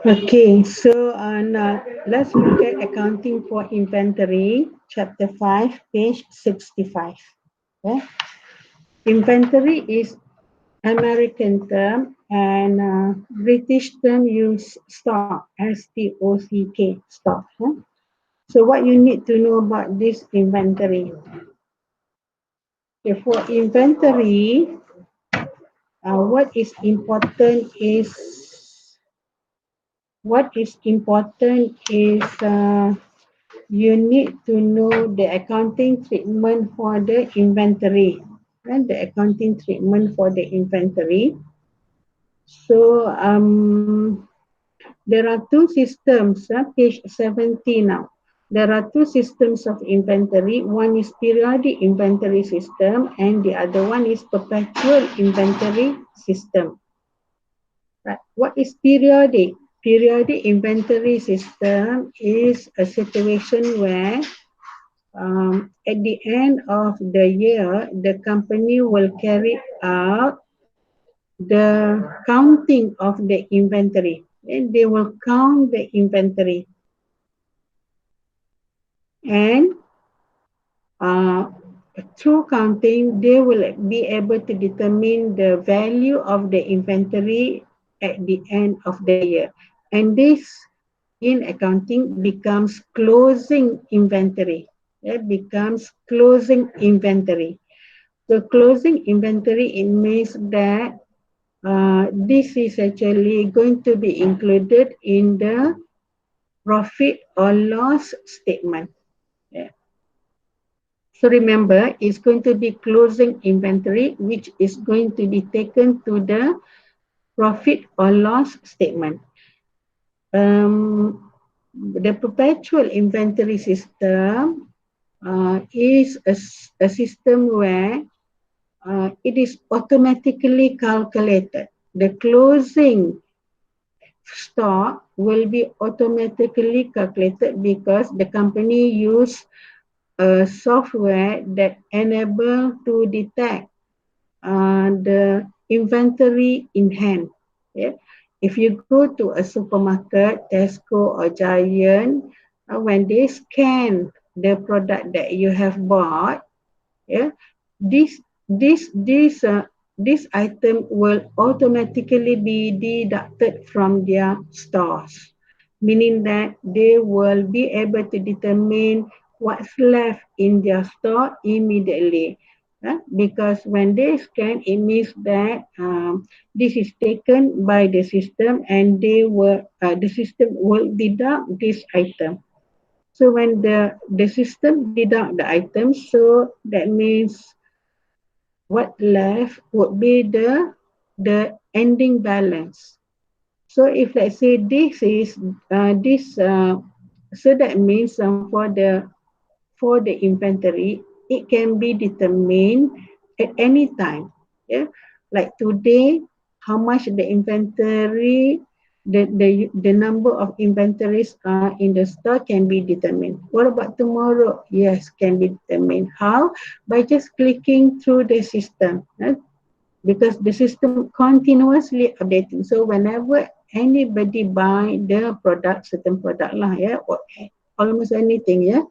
Okay, so now let's look at accounting for inventory, chapter 5, page 65. Okay. Inventory is American term and British term use stock, stock, stock. Huh? So what you need to know about this inventory? Okay, for inventory, what is important is you need to know the accounting treatment for the inventory and the accounting treatment for the inventory. So there are two systems, page 70 now. There are two systems of inventory. One is periodic inventory system and the other one is perpetual inventory system. Right. What is periodic? Periodic inventory system is a situation where at the end of the year, the company will carry out the counting of the inventory. And they will count the inventory and uh, through counting, they will be able to determine the value of the inventory at the end of the year. And this in accounting becomes closing inventory. It becomes closing inventory. The closing inventory, it means that this is actually going to be included in the profit or loss statement. Yeah. So remember, it's going to be closing inventory, which is going to be taken to the profit or loss statement. The perpetual inventory system is a system where it is automatically calculated. The closing stock will be automatically calculated because the company use a software that enable to detect the inventory in hand. Yeah. If you go to a supermarket, Tesco or Giant, when they scan the product that you have bought, yeah, this this item will automatically be deducted from their stores, meaning that they will be able to determine what's left in their store immediately. Because when they scan, it means that this is taken by the system, and the system will deduct this item. So when the system deduct the items, so that means what left would be the ending balance. So if let's say this is this, so that means for the inventory, it can be determined at any time. Yeah, like today, how much the inventory, the number of inventories in the store can be determined. What about tomorrow? Yes, can be determined. How? By just clicking through the system. Because the system continuously updating. So whenever anybody buy the product, certain product lah, yeah, or almost anything, yeah,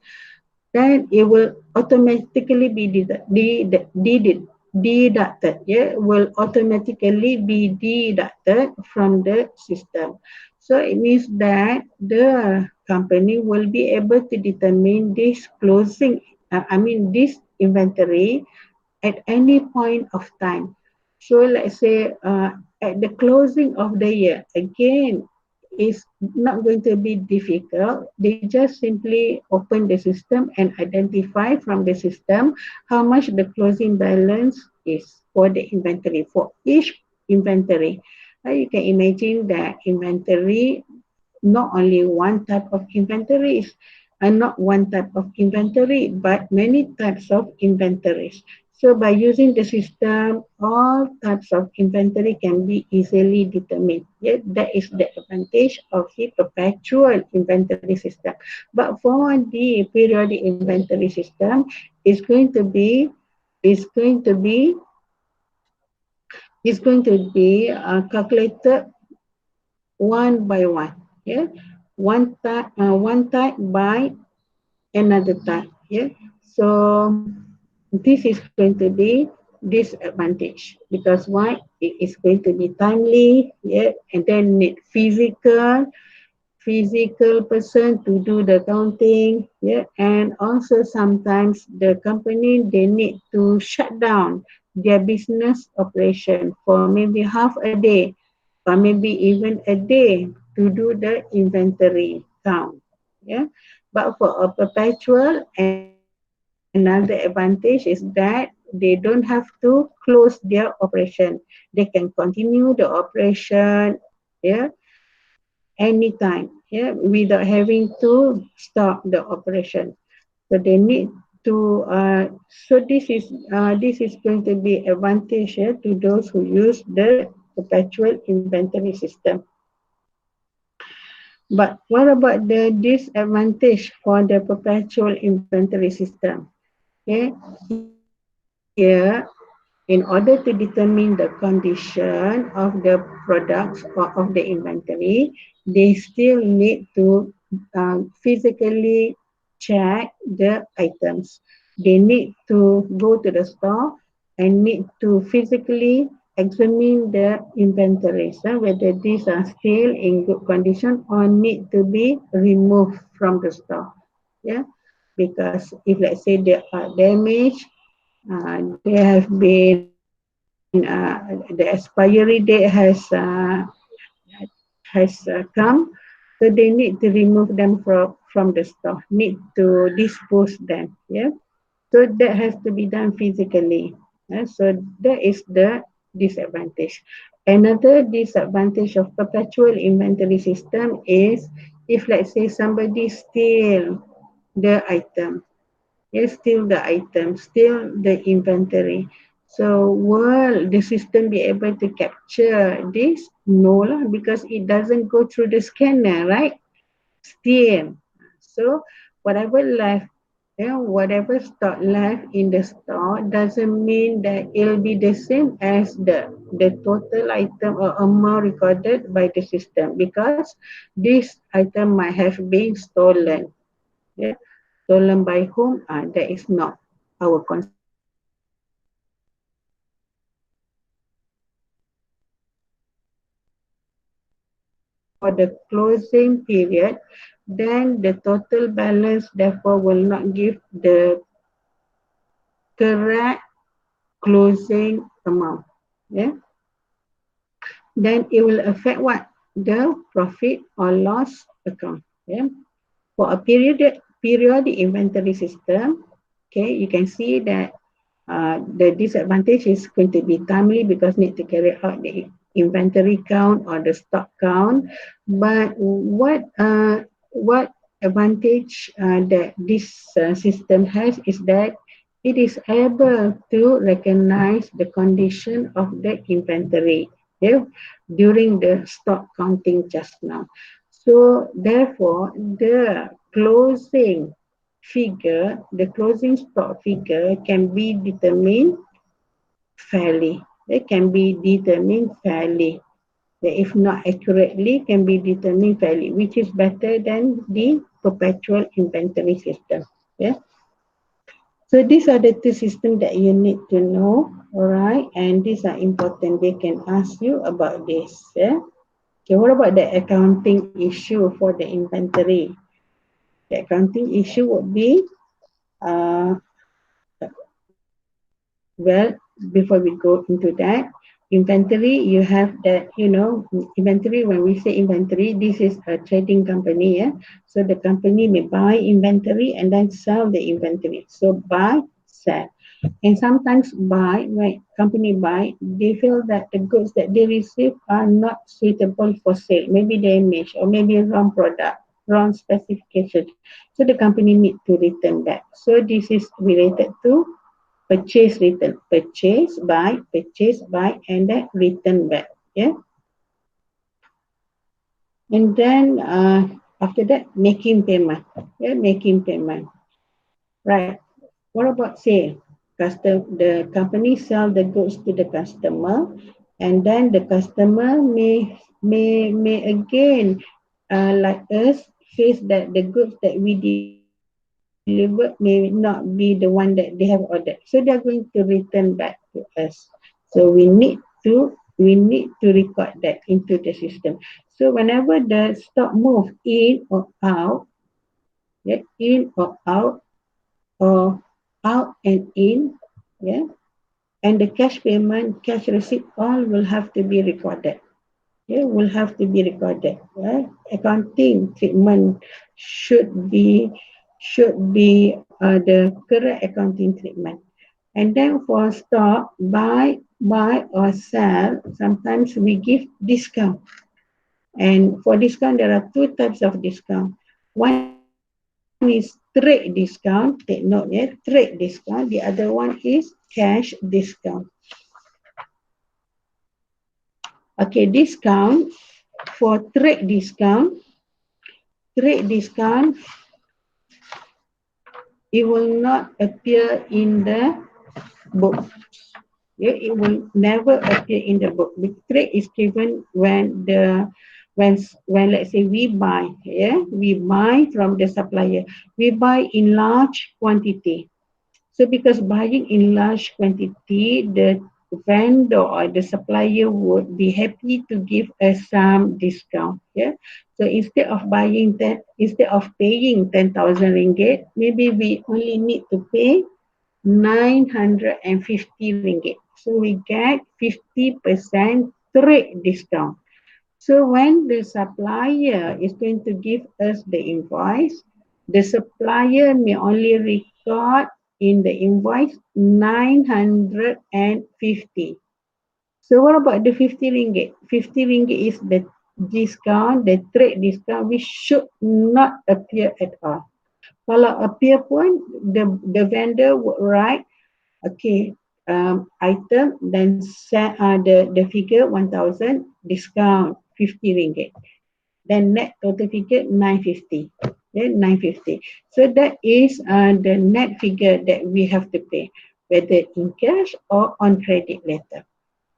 then it will automatically be deducted. Yeah, will automatically be deducted from the system. So it means that the company will be able to determine this closing, this inventory at any point of time. So let's say at the closing of the year, again, it's not going to be difficult. They just simply open the system and identify from the system how much the closing balance is for the inventory, for each inventory. You can imagine that inventory, not only one type of inventories, and not one type of inventory, but many types of inventories. So by using the system, all types of inventory can be easily determined. Yeah, that is the advantage of the perpetual inventory system. But for the periodic inventory system, it's going to be it's going to be calculated one by one. Yeah, one type by another type. Yeah, so this is going to be disadvantage because why? It is going to be timely. Yeah, and then need physical person to do the counting, yeah, and also sometimes the company they need to shut down their business operation for maybe half a day or maybe even a day to do the inventory count, yeah. But for a perpetual, another advantage is that they don't have to close their operation. They can continue the operation, yeah, anytime, yeah, without having to stop the operation. So they need to. So this is going to be advantage, yeah, to those who use the perpetual inventory system. But what about the disadvantage for the perpetual inventory system? Okay, here in order to determine the condition of the products or of the inventory, they still need to physically check the items. They need to go to the store and need to physically examine the inventories, whether these are still in good condition or need to be removed from the store. Yeah, because if let's say they are damaged, they have been the expiry date has come, so they need to remove them from the store, need to dispose them. Yeah, so that has to be done physically. So that is the disadvantage. Another disadvantage of perpetual inventory system is if let's say somebody steal the item. Yes, still the item, still the inventory. So will the system be able to capture this? No lah, because it doesn't go through the scanner, right? Still. So whatever left, yeah, whatever stock left in the store doesn't mean that it'll be the same as the total item or amount recorded by the system because this item might have been stolen. Yeah, stolen by whom? That is not our concern. But if let's say the item is stolen before the closing period, then the total balance therefore will not give the correct closing amount. Yeah. Then it will affect what? The profit or loss account. Yeah. For a periodic inventory system, okay, you can see that the disadvantage is going to be timely because need to carry out the inventory count or the stock count. But what advantage that this system has is that it is able to recognize the condition of the inventory, yeah, during the stock counting just now. So therefore, the closing stock figure can be determined fairly. It can be determined fairly. If not accurately, can be determined fairly, which is better than the perpetual inventory system. Yeah. So these are the two systems that you need to know, all right? And these are important. They can ask you about this. Yeah. Okay, what about the accounting issue for the inventory? The accounting issue would be, uh, well, before we go into that, inventory, you have that, inventory, when we say inventory, this is a trading company, yeah? So the company may buy inventory and then sell the inventory. So buy, sell. And sometimes when company buy, they feel that the goods that they receive are not suitable for sale, maybe damaged or maybe wrong product, wrong specification. So the company need to return back. So this is related to purchase by, and then return back. Yeah. And then after that, making payment. Yeah, making payment. Right. What about sale? The company sell the goods to the customer and then the customer may again like us face that the goods that we delivered may not be the one that they have ordered, so they are going to return back to us. So we need to record that into the system. So whenever the stock move in or out, yeah, in or out, or out and in, yeah, and the cash payment, cash receipt, all will have to be recorded. Yeah, will have to be recorded. Right? Accounting treatment should be the correct accounting treatment. And then for stock, buy or sell, sometimes we give discount. And for discount, there are two types of discount. One is trade discount. Take note, yeah, trade discount. The other one is cash discount. Okay, discount for trade discount, it will not appear in the book. Yeah, it will never appear in the book. The trade is given when let's say we buy, yeah, we buy from the supplier. We buy in large quantity. So because buying in large quantity, the vendor or the supplier would be happy to give us some discount. Yeah. So instead of paying 10,000 ringgit, maybe we only need to pay 950 ringgit. So we get 50% trade discount. So when the supplier is going to give us the invoice, the supplier may only record in the invoice 950. So what about the 50 ringgit? 50 ringgit is the discount, the trade discount, which should not appear at all. Kalau appear pun, the vendor would write, okay, item, then set the figure 1,000, discount 50 ringgit. Then net total figure 950. Then 950. So that is the net figure that we have to pay, whether in cash or on credit letter.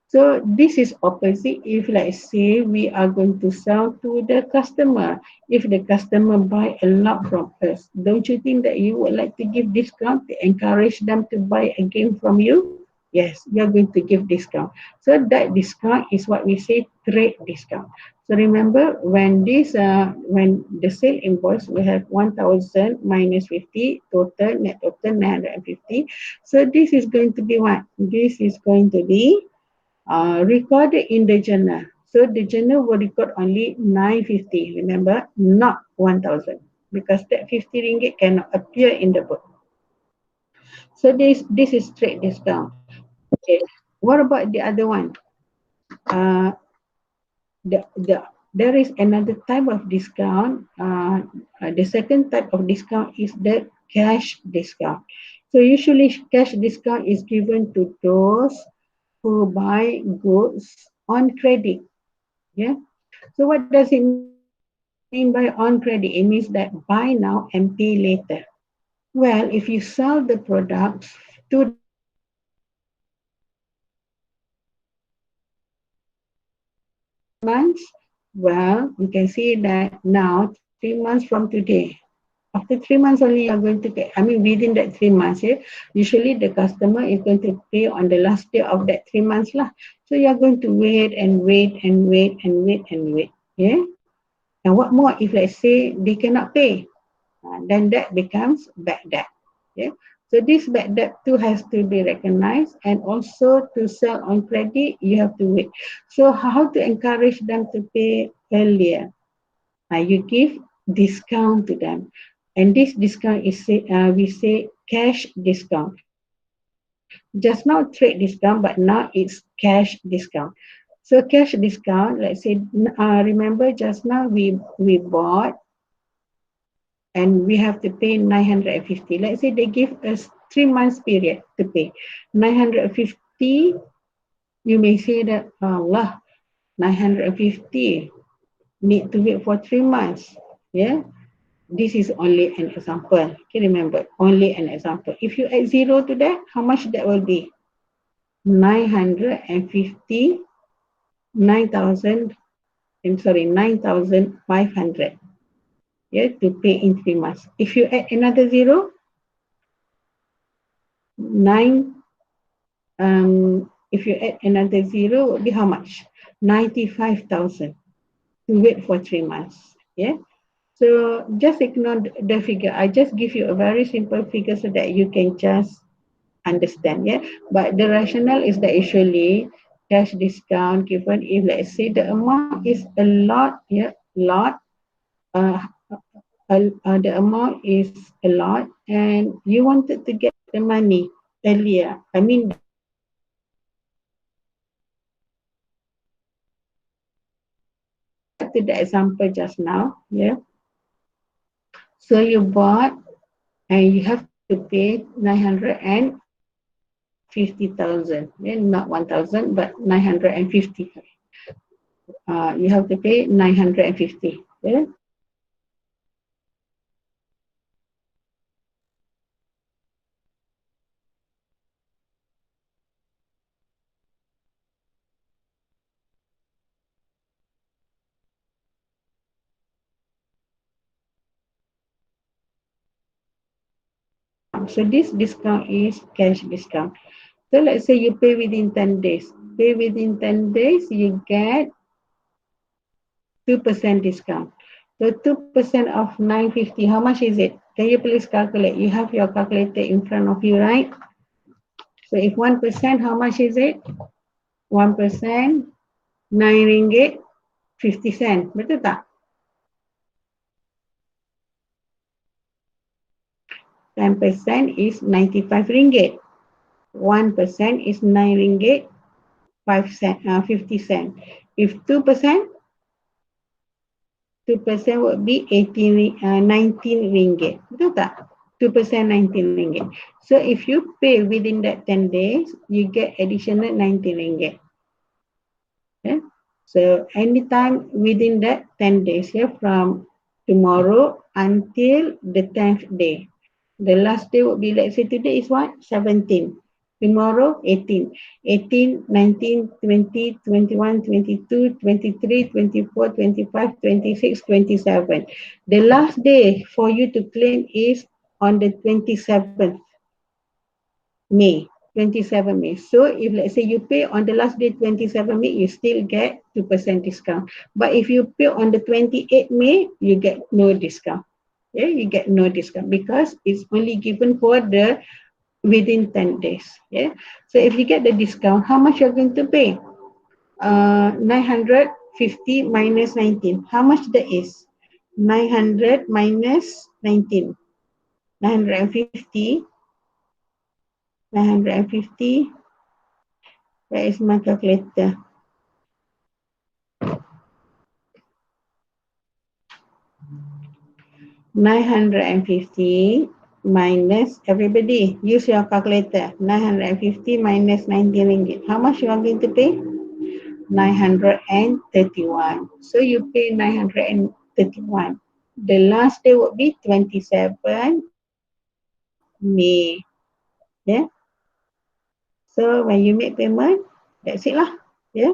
So this is opposite if let's say we are going to sell to the customer. If the customer buy a lot from us, don't you think that you would like to give discount to encourage them to buy again from you? Yes, you're going to give discount. So that discount is what we say trade discount. So remember when the sale invoice we have 1,000 minus 50 total net total 950. So this is going to be what? This is going to be recorded in the journal. So the journal will record only 950, remember, not 1,000, because that 50 ringgit cannot appear in the book. So this is trade discount. Okay. What about the other one? Uh, there is another type of discount. The second type of discount is the cash discount. So usually cash discount is given to those who buy goods on credit. Yeah. So what does it mean by on credit? It means that buy now and pay later. Well, if you sell the products to the customer after 3 months, well, you can see that now 3 months from today. After 3 months only you are going to pay. I mean within that 3 months, yeah. Usually the customer is going to pay on the last day of that 3 months lah. So you are going to wait and wait and wait and wait and wait. Yeah. And what more if let's say they cannot pay? Then that becomes bad debt. Yeah. So this bad debt too has to be recognized, and also to sell on credit, you have to wait. So how to encourage them to pay earlier? You give discount to them, and this discount is we say cash discount. Just now trade discount, but now it's cash discount. So cash discount, let's say, remember just now we bought and we have to pay 950. Let's say they give us 3 months period to pay 950. You may say that Allah, 950 need to wait for 3 months. Yeah, this is only an example. Okay, remember, only an example. If you add zero to that, how much that will be? 950 9,000, I'm sorry, 9,500. Yeah, to pay in 3 months. If you add another zero, nine, if you add another zero, would be how much? 95,000 to wait for 3 months. Yeah. So just ignore the figure. I just give you a very simple figure so that you can just understand. Yeah. But the rationale is that usually cash discount given if let's say the amount is a lot, yeah, lot, uh, the amount is a lot and you wanted to get the money earlier. I mean the amount is larger. Go back to the example just now. Yeah. So you bought and you have to pay 950,000. Then not 1,000 but 950. You have to pay 950. Yeah. So this discount is cash discount. So let's say you pay within 10 days. Pay within 10 days, you get 2% discount. So 2% of 950, how much is it? Can you please calculate? You have your calculator in front of you, right? So if 1%, how much is it? 1%, 9 ringgit, 50 cent. Betul tak? 10% is 95 ringgit. 1% is 9 ringgit, 5 cent, 50 cent. If 2%, 2% would be 19 ringgit. Betul tak? 2% 19 ringgit. So if you pay within that 10 days, you get additional 19 ringgit. Yeah? So anytime within that 10 days, yeah, from tomorrow until the 10th day. The last day would be, let's say today is what? 17. Tomorrow, 18. 18, 19, 20, 21, 22, 23, 24, 25, 26, 27. The last day for you to claim is on the 27th May. 27 May. So if let's say you pay on the last day 27 May, you still get 2% discount. But if you pay on the 28th May, you get no discount. Yeah, you get no discount because it's only given for the within 10 days. Yeah. So if you get the discount, how much you're going to pay? 950 minus 19. How much that is? 900 minus 19. 950. 950. Where is my calculator? 950 minus, everybody use your calculator. 950 minus 19 ringgit. How much you are going to pay? 931. So you pay 931. The last day would be 27 May. Yeah. So when you make payment, that's it lah. Yeah.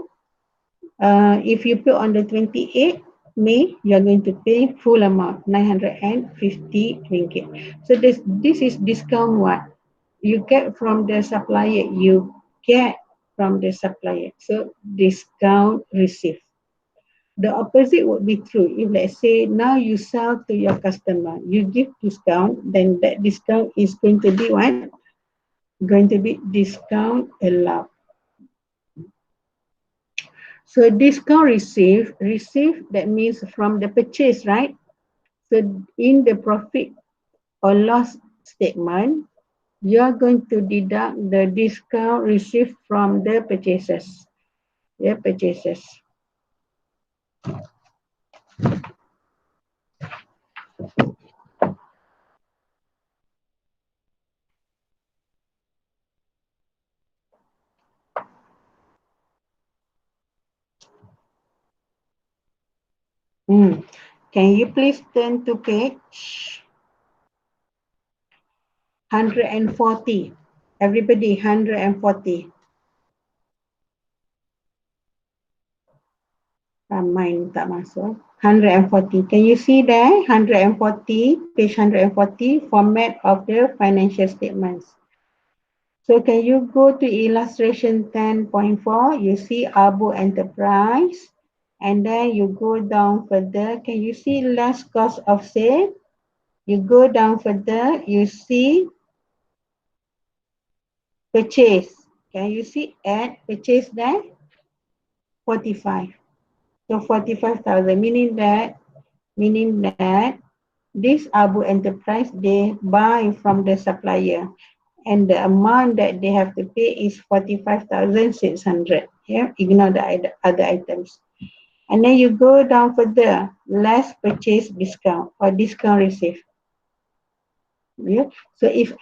If you pay on the 28th May, you are going to pay full amount, 950 ringgit. So this is discount what? You get from the supplier, you get from the supplier. So discount received. The opposite would be true. If let's say now you sell to your customer, you give discount, then that discount is going to be what? Going to be discount allowed. So discount received that means from the purchase, right? So in the profit or loss statement, you are going to deduct the discount received from the purchases. Yeah, purchases. Can you please turn to page 140? Everybody, 140. Mine tak masuk. 140. Can you see there? 140, page 140, format of the financial statements. So can you go to illustration 10.4? You see Abu Enterprise. And then you go down further. Can you see less cost of sale? You go down further. You see purchase. Can you see add purchase there? 45. So 45,000, meaning that this Abu Enterprise, they buy from the supplier and the amount that they have to pay is 45,600. Yeah, ignore the other items. And then you go down further, less purchase discount or discount received. Yeah. So if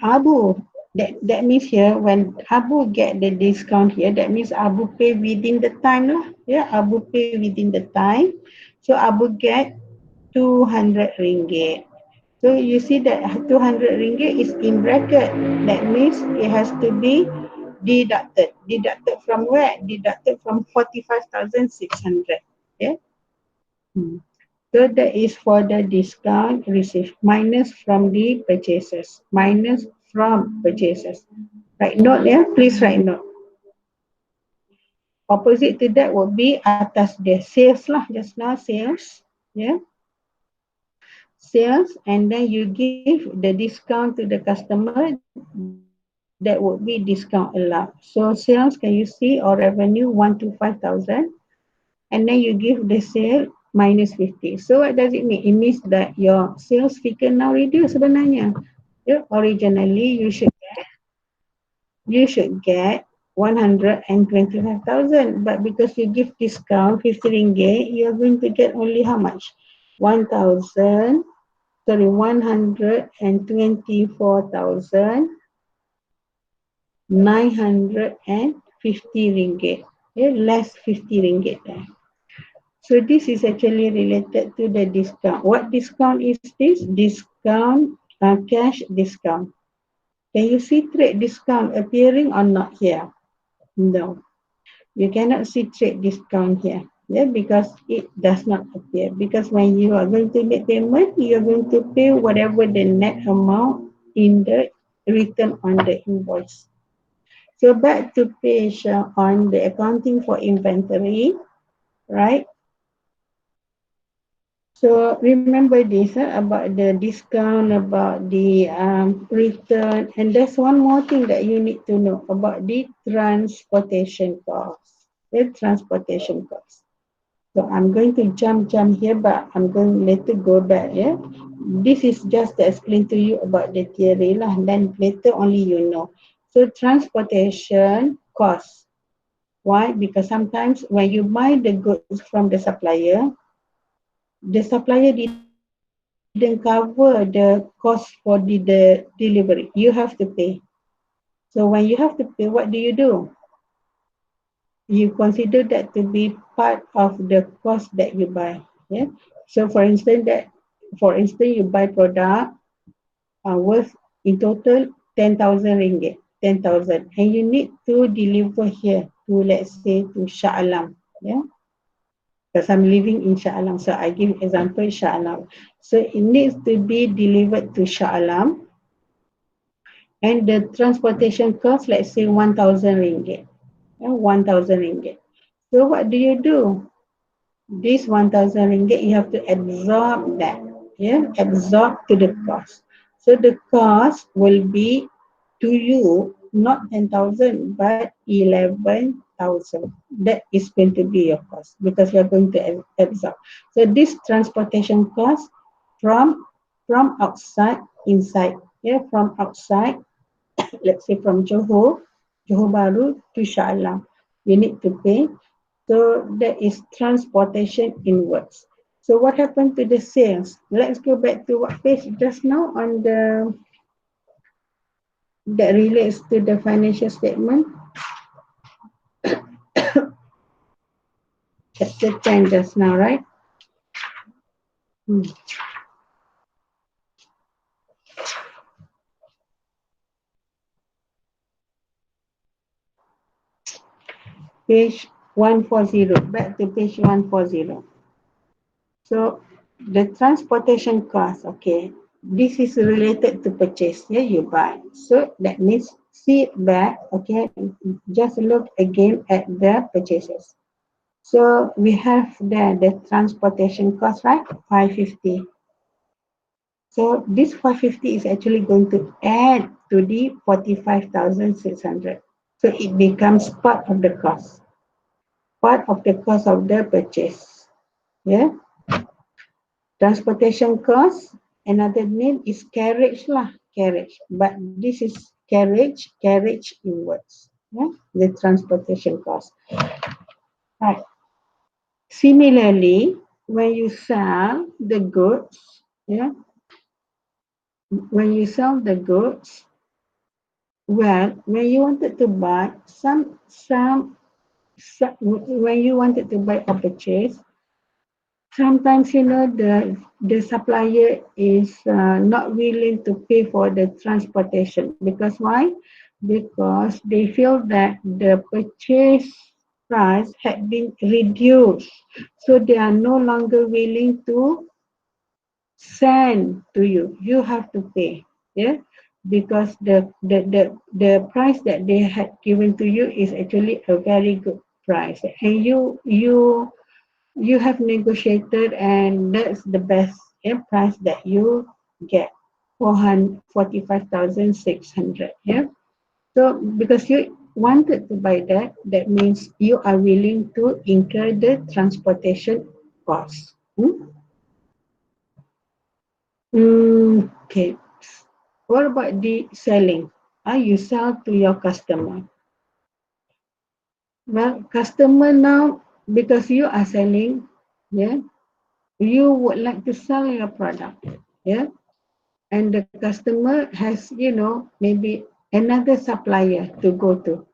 Abu, that means here when Abu get the discount here, that means Abu pay within the time lah. Yeah, Abu pay within the time. So Abu get 200 ringgit. So you see that 200 ringgit is in bracket. That means it has to be deducted. Deducted from where? Deducted from 45,600. Yeah. So that is for the discount received, minus from the purchases, minus from purchases. Right note, yeah, please write note. Opposite to that would be atas the sales lah, just now sales, yeah. Sales, and then you give the discount to the customer, that would be discount allowed. So sales, can you see, or revenue 125,000, and then you give the sale minus 50. So what does it mean? It means that your sales figure now reduced sebenarnya. Yeah, originally you should get 125,000, but because you give discount 50 ringgit, you're going to get only how much? 124,950 ringgit. Yeah, less 50 ringgit there. So this is actually related to the discount. What discount is this? Discount, cash discount. Can you see trade discount appearing or not here? No, you cannot see trade discount here. Yeah, because it does not appear. Because when you are going to make payment, you are going to pay whatever the net amount in the written on the invoice. So back to page on the accounting for inventory, right? So remember this about the discount, about the return, and there's one more thing that you need to know about the transportation cost. The transportation cost. So I'm going to jump here, but I'm going to later go back. Yeah, this is just to explain to you about the theory lah. Then later only you know. So transportation cost. Why? Because sometimes when you buy the goods from the supplier didn't cover the cost for the delivery. You have to pay. So when you have to pay, what do? You consider that to be part of the cost that you buy. Yeah. So for instance, you buy product worth in total 10,000 ringgit, 10,000, and you need to deliver here to, let's say, to Shah Alam. Yeah. Because I'm living in Shah Alam. So I give example Shah Alam. So it needs to be delivered to Shah Alam, and the transportation cost, let's say 1,000 ringgit. 1,000 ringgit. So what do? This 1,000 ringgit, you have to absorb that. Yeah, absorb to the cost. So the cost will be to you not 10,000 but 11,000. That is going to be your cost because you are going to absorb. So this transportation cost from outside inside. Yeah, from outside, let's say from Johor Bahru to Shah Alam, you need to pay. So that is transportation inwards. So what happened to the sales? Let's go back to what page just now on the that relates to the financial statement. Chapter 10 just now, right? Page 140. Back to page 140. So the transportation cost, okay, this is related to purchase. Yeah, you buy. So that means see back, okay, just look again at the purchases. So we have there the transportation cost, right? 550. So this 550 is actually going to add to the 45,600. So it becomes part of the cost of the purchase. Yeah. Transportation cost, another name is carriage lah, carriage. But this is carriage inwards. Yeah, the transportation cost. Right. Similarly, when you sell the goods, yeah, when you sell the goods, well, when you wanted to buy when you wanted to buy or purchase, sometimes the supplier is not willing to pay for the transportation because why? Because they feel that the purchase price had been reduced, so they are no longer willing to send to you. You have to pay, yeah, because the price that they had given to you is actually a very good price, and you have negotiated, and that's the best, yeah, price that you get, 45,600. Yeah. So because you wanted to buy that, that means you are willing to incur the transportation cost. Okay. What about the selling? You sell to your customer. Well, customer now, because you are selling, yeah, you would like to sell your product, yeah, and the customer has, maybe another supplier to go to.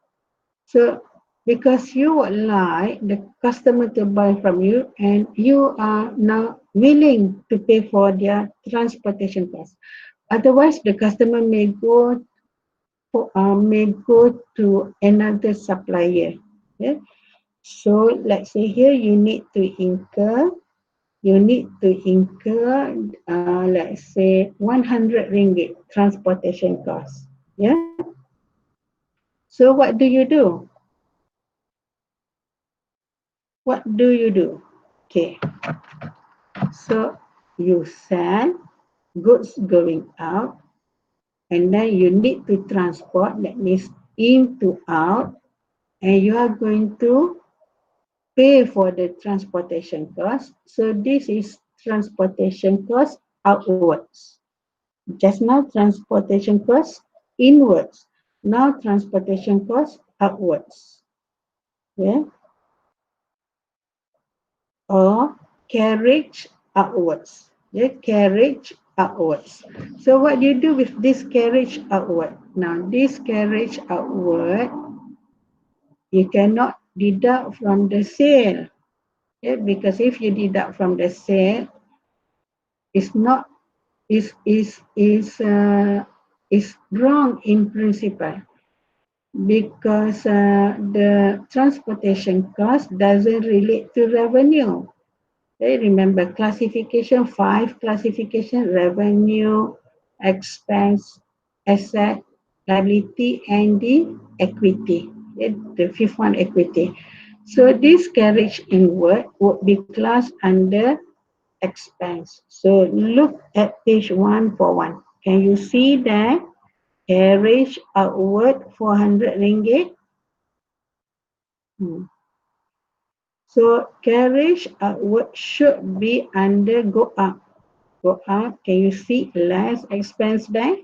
So because you would like the customer to buy from you, and you are now willing to pay for their transportation cost. Otherwise, the customer may go to another supplier. Yeah. So let's say here you need to incur, let's say 100 ringgit transportation cost. Yeah. So what do you do? What do you do? Okay. So you sell goods going out, and then you need to transport, that means in to out, and you are going to pay for the transportation cost. So this is transportation cost outwards. Just now transportation cost inwards. Now transportation cost outwards. Yeah. Or carriage outwards. Yeah, carriage outwards. So what do you do with this carriage outward? Now this carriage outward, you cannot deduct from the sale. Yeah, because if you deduct from the sale, it's not is wrong in principle, because the transportation cost doesn't relate to revenue. Okay, remember classification 5, classification revenue, expense, asset, liability, and the equity. Okay, the fifth one, equity. So this carriage inward would be classed under expense. So look at page 141. Can you see that carriage outward 400 ringgit? So carriage outward should be under go up. Go up. Can you see less expense there?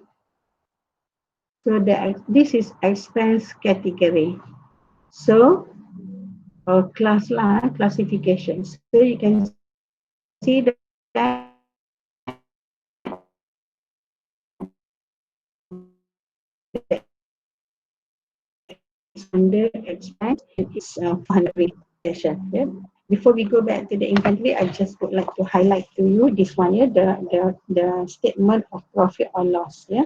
So this is expense category. So classification. So you can see that carriage that is under expense, and it's 400 session. Yeah. Before we go back to the inventory, I just would like to highlight to you this one. Yeah, the statement of profit or loss. Yeah.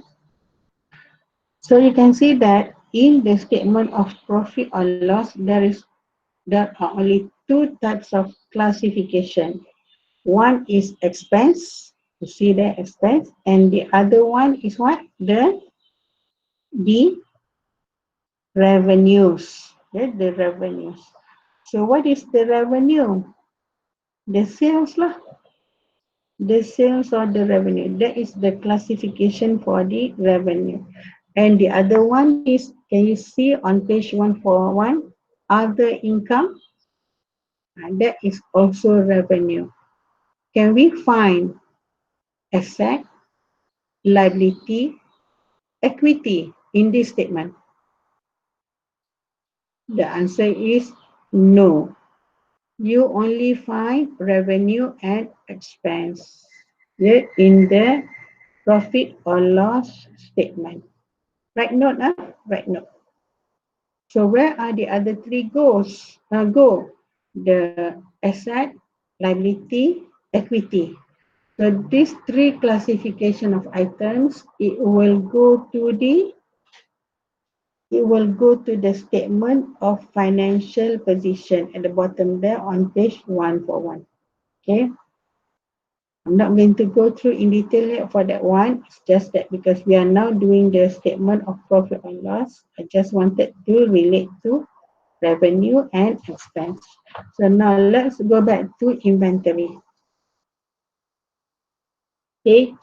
So you can see that in the statement of profit or loss, there is there are only two types of classification. One is expense, you see the expense, and the other one is what? The revenues. The revenues. So what is the revenue? The sales lah. The sales or the revenue. That is the classification for the revenue. And the other one is, can you see on page 141, other income? That is also revenue. Can we find asset, liability, equity in this statement? The answer is no. You only find revenue and expense in the profit or loss statement. Right note, right note. So where are the other three go? The asset, liability, equity. So these three classification of items, it will go to the statement of financial position at the bottom there on page 141. Okay. I'm not going to go through in detail yet for that one. It's just that because we are now doing the statement of profit and loss, I just wanted to relate to revenue and expense. So now let's go back to inventory. We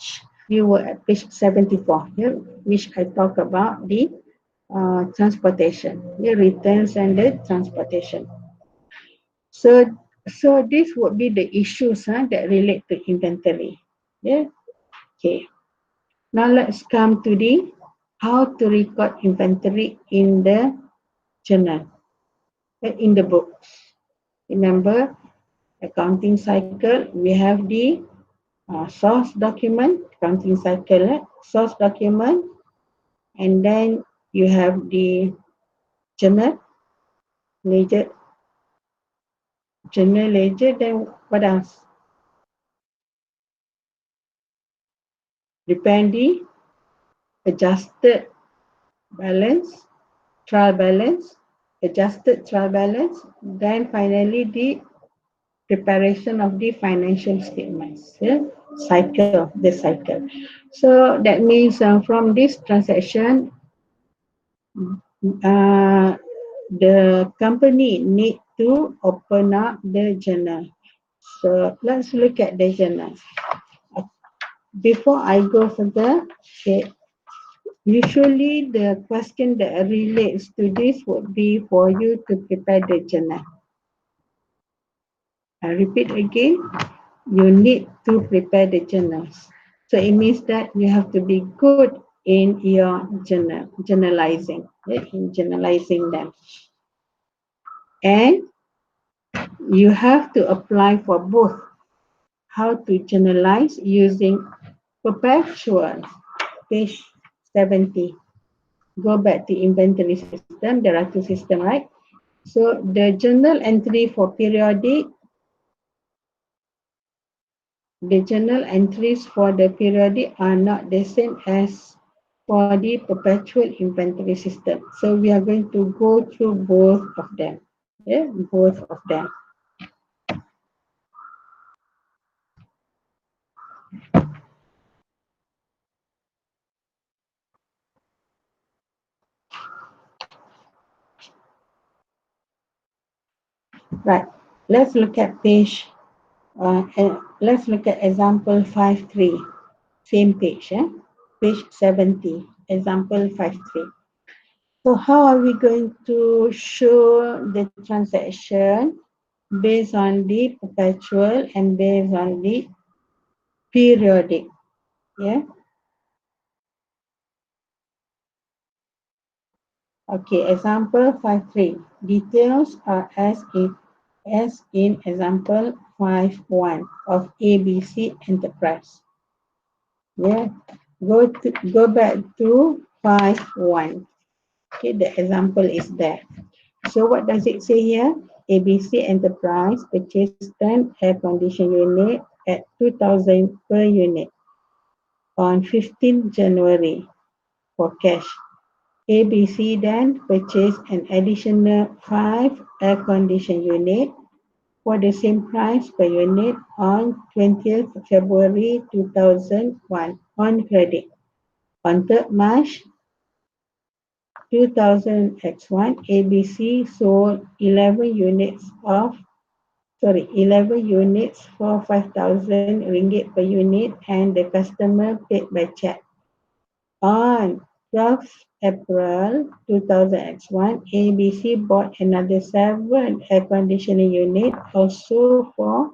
were at page 74 here, which I talk about the transportation, the returns and the transportation. So, so this would be the issues that relate to inventory. Yeah. Okay. Now let's come to the how to record inventory in the journal, in the books. Remember, accounting cycle, we have the source document, accounting cycle, source document, and then you have the journal, ledger, then what else? Depend the adjusted balance, trial balance, adjusted trial balance, then finally the preparation of the financial statements. Yeah? The cycle. So that means from this transaction, uh, the company need to open up the journal. So let's look at the journal. Before I go further, okay, usually the question that relates to this would be for you to prepare the journal. I repeat again, you need to prepare the journals. So it means that you have to be good in your journalizing, in journalizing them. And you have to apply for both. How to journalize using Perpetual, page 70. Go back to inventory system. There are two systems, right? So the journal entry for periodic, the journal entries for the periodic are not the same as for the perpetual inventory system. So we are going to go through both of them. Yeah, both of them. Right. Let's look at let's look at example 5.3. Same page, page 70, example 5.3. So how are we going to show the transaction based on the perpetual and based on the periodic? Yeah. Okay, example 5.3. Details are as in example 5.1 of ABC Enterprise. Yeah. Go back to 5.1. Okay, the example is there. So what does it say here? ABC Enterprise purchased 10 air condition unit at 2,000 per unit on 15 January for cash. ABC then purchased an additional 5 air conditioned unit for the same price per unit on 20th February 2001 on credit. On 3rd March 2001, ABC sold 11 units for 5,000 ringgit per unit and the customer paid by check. On 12th April 2001, ABC bought another 7 air conditioning unit also for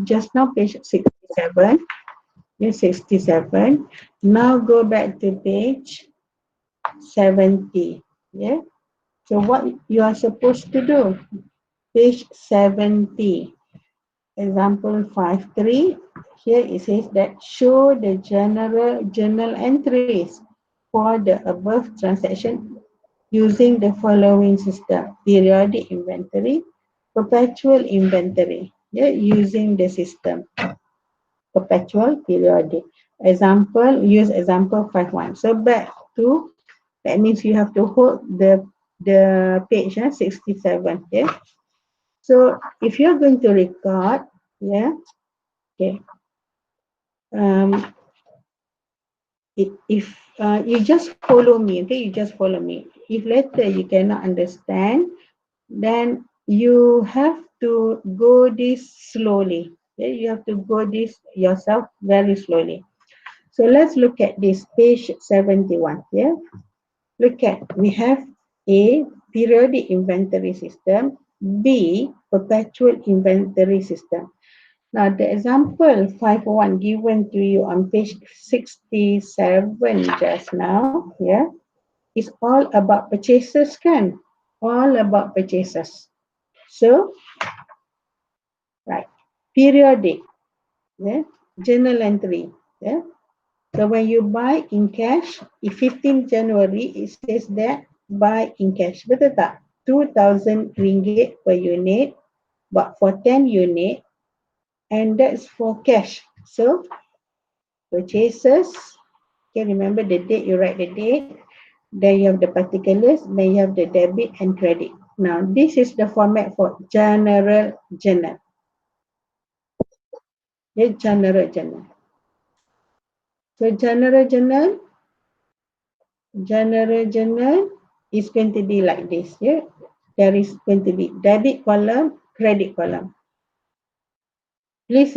just now page 67. Yes, 67. Now go back to page 70. Yeah. So what you are supposed to do? Page 70. Example 5.3. Here it says that show the general journal entries for the above transaction using the following system: periodic inventory, perpetual inventory. Yeah, using the system perpetual, periodic. Use example 5.1. So back to, that means you have to hold the page 67. Yeah. So if you're going to record, yeah, okay. If you just follow me, okay, you just follow me. If later you cannot understand, then you have to go this slowly. Okay? You have to go this yourself very slowly. So let's look at this page 71. Yeah, look at, we have A, periodic inventory system, B, perpetual inventory system. Now the example 5.1 given to you on page 67 just now, yeah, is all about purchases, kan? All about purchases. So, right, periodic, yeah, journal entry, yeah. So when you buy in cash, if 15 January, it says that buy in cash. Betul tak? 2,000 ringgit per unit, but for 10 unit, and that's for cash. So purchases, okay, remember the date, you write the date, then you have the particulars, then you have the debit and credit. Now, this is the format for general journal. The general journal. So general journal is going to be like this. Yeah, there is going to be debit column, credit column. Please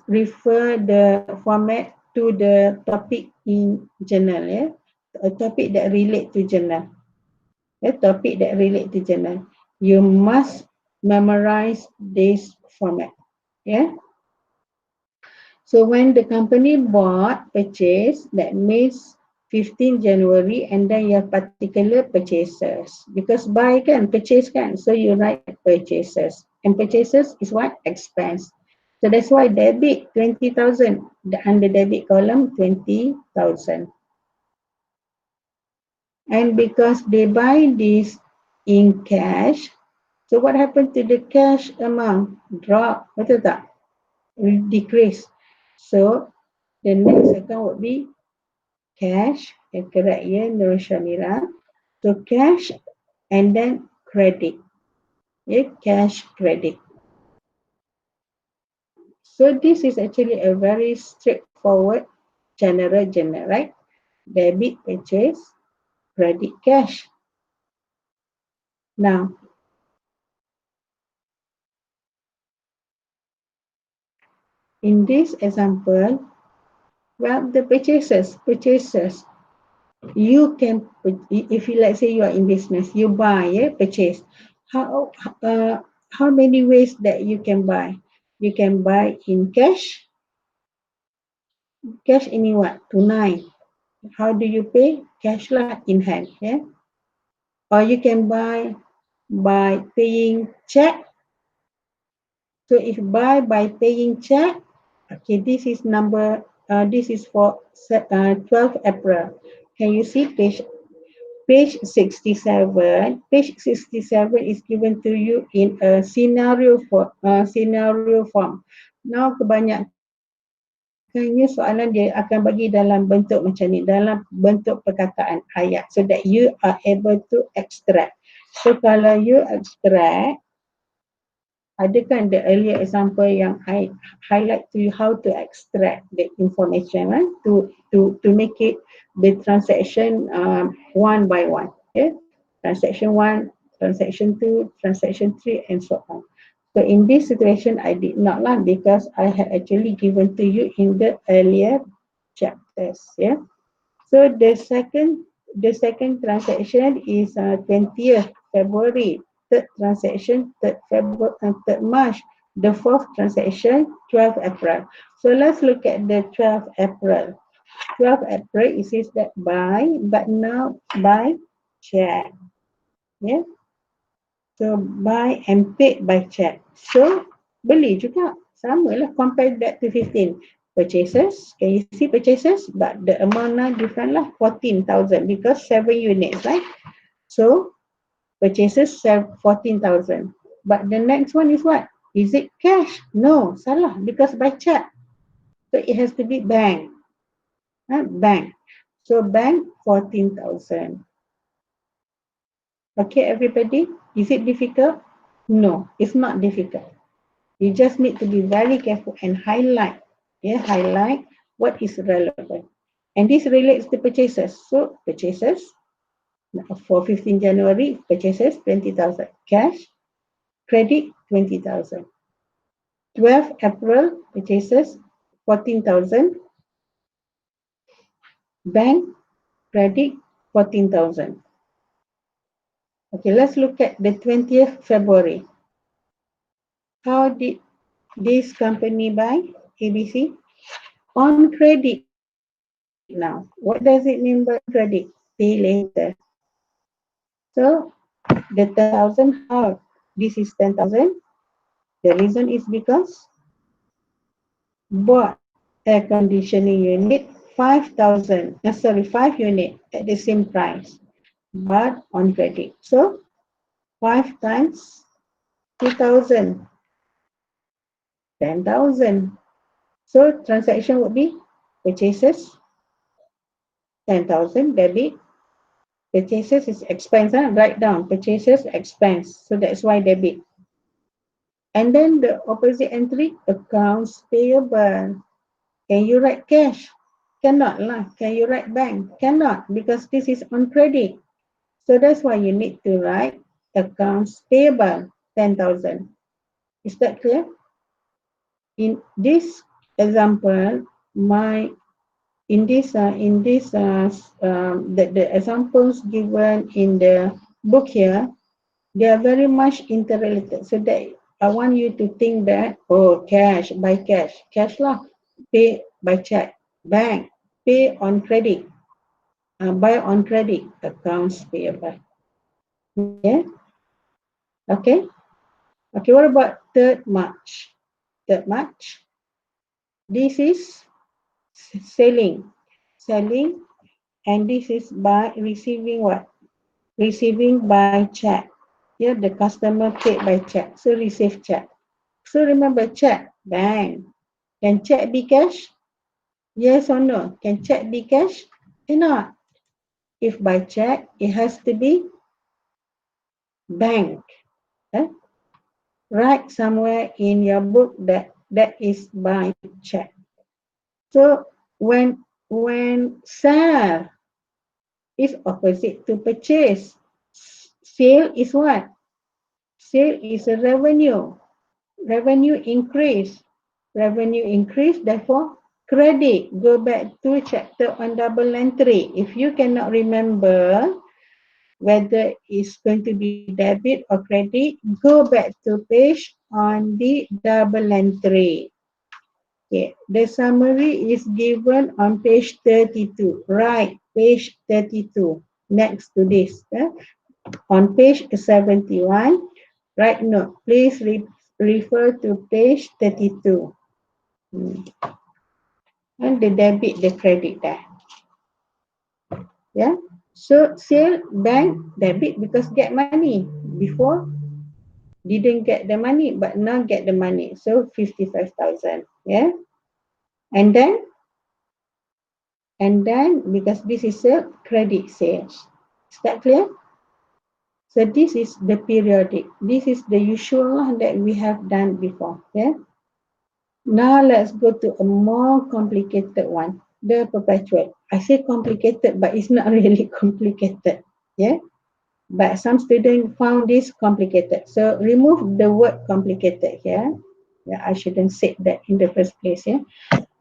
refer the format to the topic in journal. Yeah, a topic that relate to journal. A topic that relate to journal. You must memorize this format. Yeah. So when the company purchase, that means 15 January, and then you have particular purchases. Because buy can, purchase can, so you write purchases. And purchases is what? Expense. So that's why debit 20,000, under debit column 20,000. And because they buy this in cash, so what happened to the cash amount? Drop, betul tak? Decrease. So the next account would be cash, correct, yeah, Nur Shamira. So cash and then credit, yeah, cash, credit. So this is actually a very straightforward general journal, right? Debit, purchase, credit, cash. Now, in this example, well, the purchases, you can, if you, let's say you are in business, you buy, yeah, purchase. How uh, how many ways that you can buy? You can buy in cash. Cash in what? Tunai. How do you pay? Cash lah, in hand, yeah. Or you can buy by paying check. So if buy by paying check, okay, this is number this is for 12 April. Can you see page 67? Page 67 is given to you in a scenario form. Now kebanyakannya soalan dia akan bagi dalam bentuk macam ni, dalam bentuk perkataan ayat, so that you are able to extract. So kalau you extract, ada kan the earlier example yang I highlight to you how to extract the information, right? To make it the transaction one by one. Okay, transaction one, transaction two, transaction three, and so on. So in this situation, I did not lah, because I had actually given to you in the earlier chapters. Yeah. So the second transaction is 20th February. Third transaction 3rd March. The fourth transaction 12th April. So let's look at the 12th April. 12th April, it says that buy, but now by check. Yeah. So buy and paid by check. So beli juga. Sama lah, compare that to 15. Purchases, can you see purchases? But the amount now different lah, 14,000 because 7 units, right? So purchases 14,000. But the next one is what? Is it cash? No, salah, because by check. So it has to be bank. Bank. So bank 14,000. Okay, everybody? Is it difficult? No, it's not difficult. You just need to be very careful and highlight. Yeah, highlight what is relevant. And this relates to purchases. So purchases for 15 January, purchases 20,000. Cash, credit 20,000. 12 April, purchases 14,000. Bank, credit 14,000. Okay, let's look at the 20th February. How did this company buy? ABC? On credit now. What does it mean by credit? Pay later. So the 10,000, how? This is 10,000. The reason is because bought air conditioning unit 5,000. 5 unit at the same price, but on credit. So 5 times 2,000, 10,000. So transaction would be purchases 10,000 debit. Purchases is expense, write down purchases expense. So that's why debit. And then the opposite entry, accounts payable. Can you write cash? Cannot lah. Can you write bank? Cannot, because this is on credit. So that's why you need to write accounts payable 10,000. Is that clear? In this example, the examples given in the book here, they are very much interrelated. So that I want you to think that, oh, cash, buy cash lah, pay by check, bank, pay on credit, buy on credit, accounts payable. Yeah. Okay. Okay. What about 3rd March? 3rd March. This is selling, and this is by receiving what? Receiving by check. Yeah, the customer paid by check, so receive check. So remember, check, bank. Can check be cash? Yes or no? Can check be cash? Cannot. If by check, it has to be bank. Write somewhere in your book that is by check. So when sell is opposite to purchase. Sale is what? Sale is a revenue. Revenue increase. Revenue increase, therefore credit. Go back to chapter on double entry. If you cannot remember whether it's going to be debit or credit, go back to page on the double entry. Okay, the summary is given on page 32. Right, page 32. Next to this. On page 71, write note. Please refer to page 32. and the debit, the credit there. Yeah. So sale, bank, debit because get money. Before didn't get the money, but now get the money. So 55,000. Yeah. And then because this is a credit sales. Is that clear? So this is the periodic. This is the usual that we have done before. Yeah. Now let's go to a more complicated one. The perpetual. I say complicated, but it's not really complicated. Yeah. But some students found this complicated. So remove the word complicated here. Yeah, I shouldn't say that in the first place. Yeah.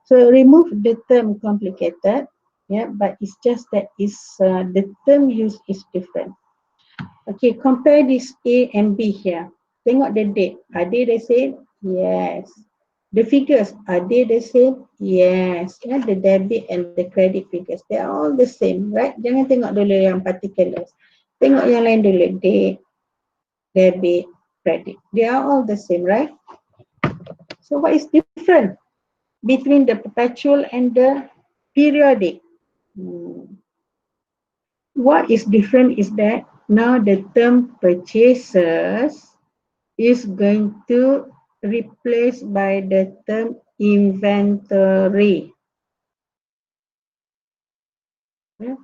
So remove the term complicated. Yeah, but it's just that the term used is different. Okay, compare this A and B here. Tengok the date. Are they the same? Yes. The figures, are they the same? Yes. Yeah, the debit and the credit figures, they are all the same, right? Jangan tengok dulu yang particulars. Tengok yang lain dulu. Date, debit, credit. They are all the same, right? So what is different between the perpetual and the periodic? What is different is that now the term purchases is going to replace by the term inventory. Yeah?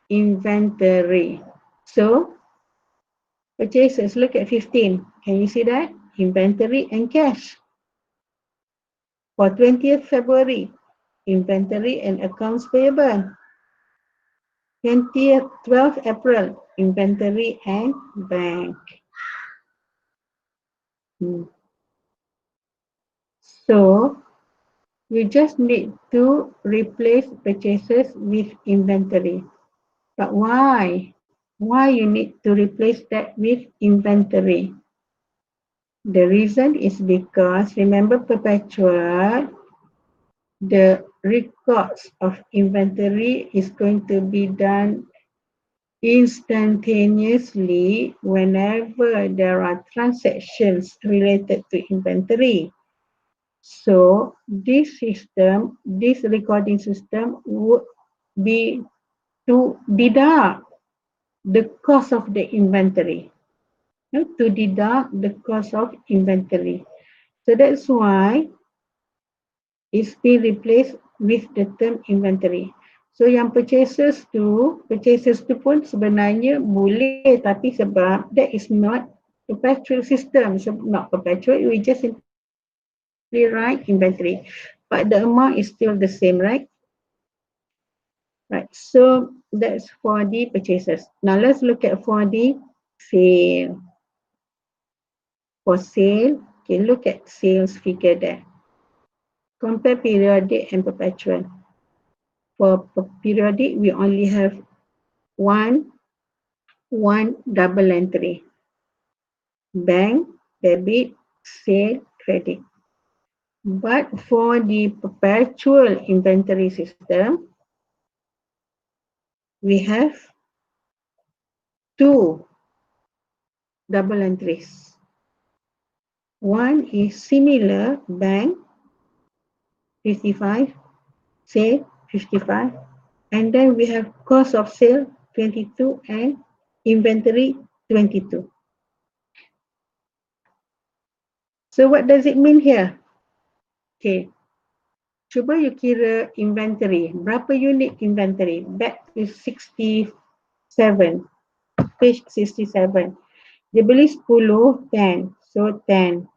Inventory. So purchases, look at 15. Can you see that? Inventory and cash. For 20th February, inventory and accounts payable. 12th April, inventory and bank. So you just need to replace purchases with inventory. But why? Why you need to replace that with inventory? The reason is because, remember perpetual, the records of inventory is going to be done instantaneously whenever there are transactions related to inventory. So this system, this recording system would be to deduct the cost of the inventory. To deduct the cost of inventory. So that's why it's been replaced with the term inventory. So yang purchases tu pun sebenarnya boleh, tapi sebab that is not perpetual system. So not perpetual, we just simply write inventory. But the amount is still the same, right? Right. So that's for the purchases. Now let's look at for the sale. For sale, okay, look at sales figure there. Compare periodic and perpetual. For periodic, we only have one double entry. Bank, debit, sale, credit. But for the perpetual inventory system, we have two double entries. One is similar, bank, 55, sale, 55. And then we have cost of sale, 22, and inventory, 22. So what does it mean here? Okay. Cuba you kira inventory. Berapa unit inventory? Back to 67. Page 67. Dia beli 10, 10. So 10.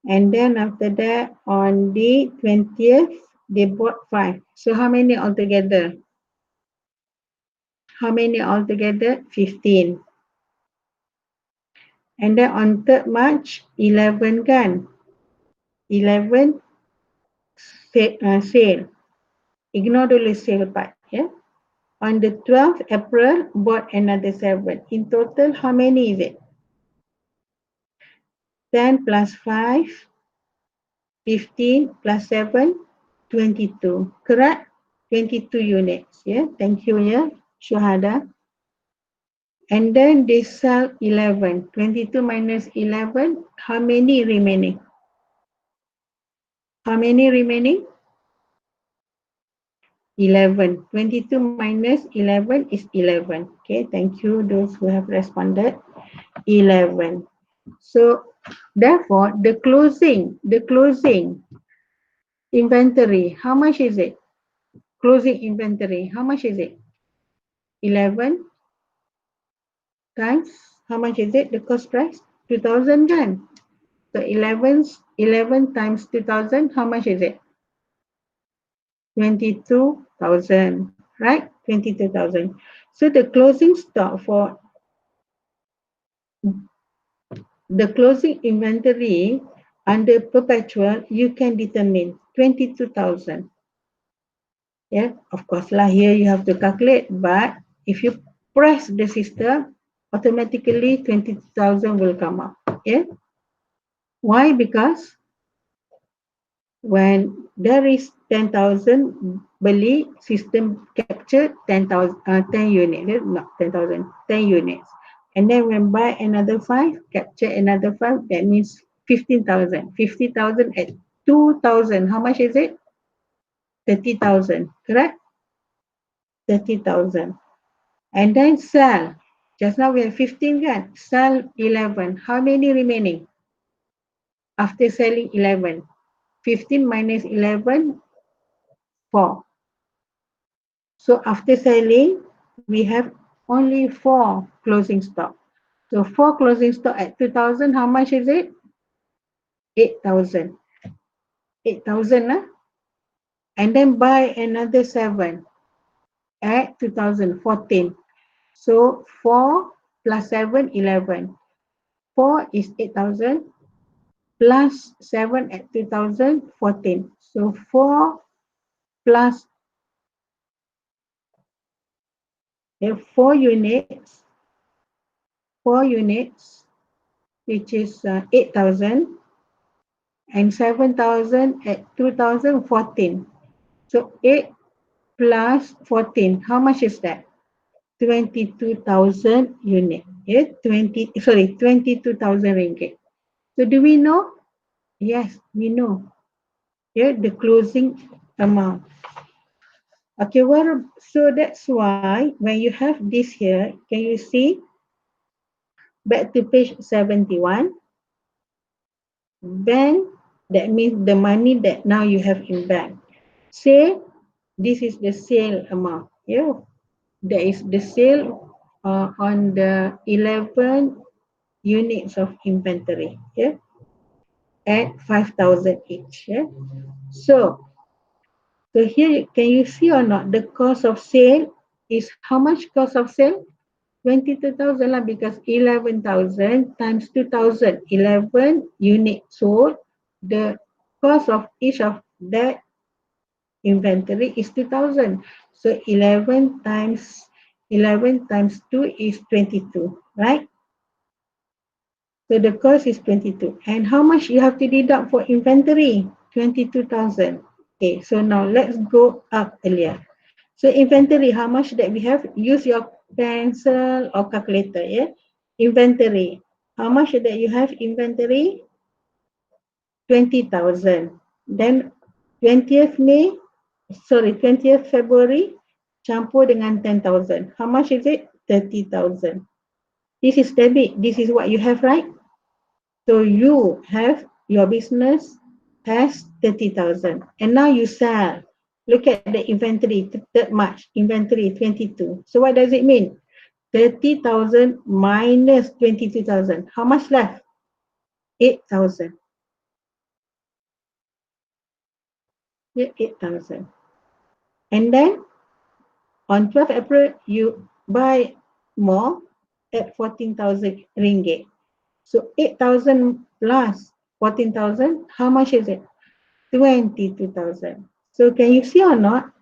And then after that, on the 20th, they bought 5. So how many altogether? How many altogether? 15. And then on 3rd March, 11 kan? 11 sale. Ignore dulu sale part, yeah? On the 12th April, bought another 7. In total, how many is it? 10 plus 5, 15 plus 7, 22. Correct? 22 units. Yeah, thank you, yeah, Syuhada. And then they sell 11. 22 minus 11, how many remaining? How many remaining? 11. 22 minus 11 is 11. Okay, thank you those who have responded. 11. So therefore the closing inventory, how much is it? Closing inventory, how much is it? 11 times, how much is it? The cost price? 2000 kan? So 11 times 2000, how much is it? 22,000, right? 22,000. So the closing stock for the closing inventory under perpetual, you can determine 22,000. Yeah, of course lah, here you have to calculate, but if you press the system, automatically 20,000 will come up. Yeah. Why? Because when there is 10,000 beli, system capture 10,000, 10 units, not 10,000, 10 units. And then when buy another 5, capture another 5, that means 15,000. 50,000 at 2,000, how much is it? 30,000, correct? 30,000. And then sell. Just now we have 15 kan? Sell 11. How many remaining? After selling 11. 15 minus 11, 4. So after selling, we have only 4 closing stock. So 4 closing stock at 2,000, how much is it? 8,000. 8,000 lah. And then buy another 7 at 2,014. So 4 plus 7, 11. 4 is 8,000 plus 7 at 2,014. So 4 plus 4 units, 4 units, which is 8,000 and 7,000 at 2,014. So 8 plus 14, how much is that? 22,000 unit. Yeah, 22,000 ringgit. So do we know? Yes, we know. Yeah, the closing amount. Okay, well, so that's why when you have this here, can you see? Back to page 71. Bank, that means the money that now you have in bank. Say this is the sale amount. Yeah, there is the sale on the 11 units of inventory. Yeah, at 5,000 each. Yeah. So here, can you see or not? The cost of sale is how much cost of sale? 22,000 lah, because 11,000 times 2,000, 11 units sold. The cost of each of that inventory is 2,000. So 11 times 2 is 22, right? So the cost is 22. And how much you have to deduct for inventory? 22,000. Okay, so now let's go up earlier. So inventory, how much that we have? Use your pencil or calculator, yeah? Inventory. How much that you have inventory? 20,000. Then 20th May, 20th February, campur dengan 10,000. How much is it? 30,000. This is debit. This is what you have, right? So you have, your business has 30,000. And now you sell. Look at the inventory, 3rd March, inventory 22. So what does it mean? 30,000 minus 22,000. How much left? 8,000. Yeah, 8,000. And then on 12th April, you buy more at 14,000 ringgit. So 8,000 plus 14,000, how much is it? 22,000. So can you see or not?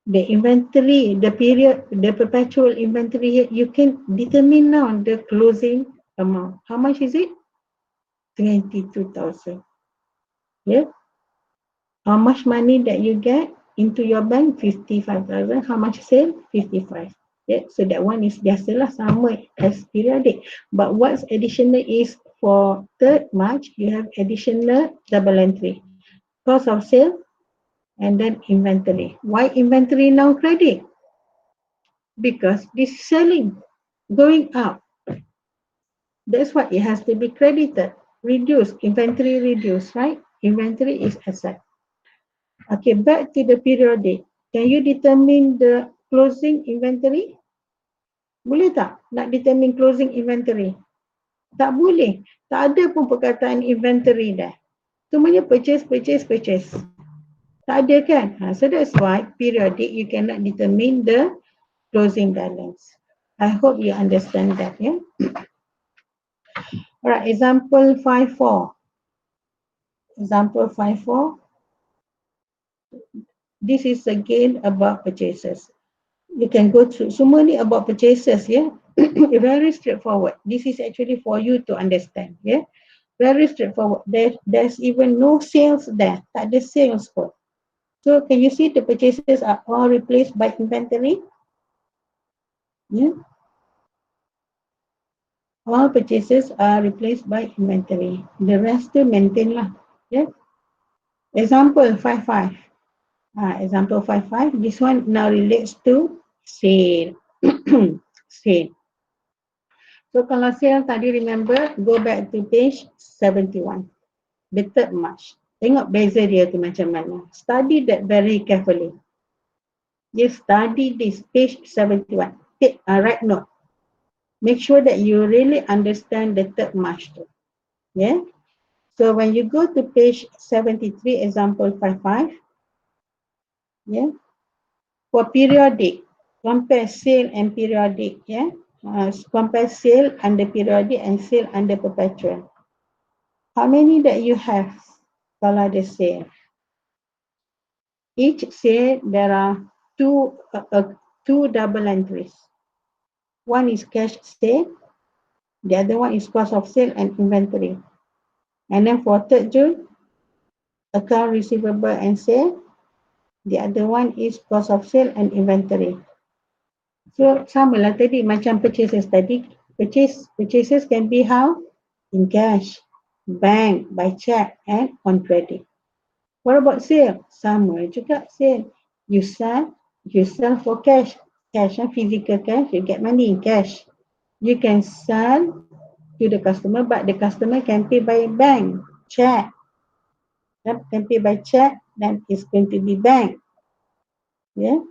The inventory, the period, the perpetual inventory here, you can determine now the closing amount. How much is it? 22,000. Yeah. How much money that you get into your bank? 55,000. How much sale? 55. Yeah. So that one is biasalah sama as periodic. But what's additional is for 3rd March, you have additional double entry. Cost of sale and then inventory. Why inventory now credit? Because this is selling, going up. That's why it has to be credited. Reduce, inventory reduce, right? Inventory is asset. Okay, back to the periodic. Can you determine the closing inventory? Boleh tak nak determine closing inventory? Tak boleh. Tak ada pun perkataan inventory dah. Semuanya purchase, purchase, purchase. Tak ada kan? So that's why periodic you cannot determine the closing balance. I hope you understand that. Yeah. Alright, example 5.4. Example 5.4. This is again about purchases. You can go through. Semua ni about purchases, yeah. Very straightforward. This is actually for you to understand, yeah. Very straightforward. There's even no sales there. Tak ada sales pun. So can you see the purchases are all replaced by inventory? Yeah. All purchases are replaced by inventory. The rest still maintain lah. Yeah. Example 5.5. Example 5.5. This one now relates to sale. Sale. So kalau sale tadi remember, go back to page 71. The third March. Tengok beza dia tu macam mana. Study that very carefully. You study this page 71. Take a right note. Make sure that you really understand the third March too. Yeah. So when you go to page 73, example 5.5, yeah, for periodic, compare sale and periodic, yeah, compare sale under periodic and sale under perpetual. How many that you have kalau ada sale? Each sale there are two double entries. One is cash sale, the other one is cost of sale and inventory. And then for 3rd June, account receivable and sale. The other one is cost of sale and inventory. So sama lah tadi macam purchases tadi. Purchases can be how? In cash, bank, by check and on credit. What about sale? Sama juga sale. You sell for cash. Cash and physical cash, you get money in cash. You can sell to the customer, but the customer can pay by bank, check. Can pay by check, then it's going to be bank. Yeah.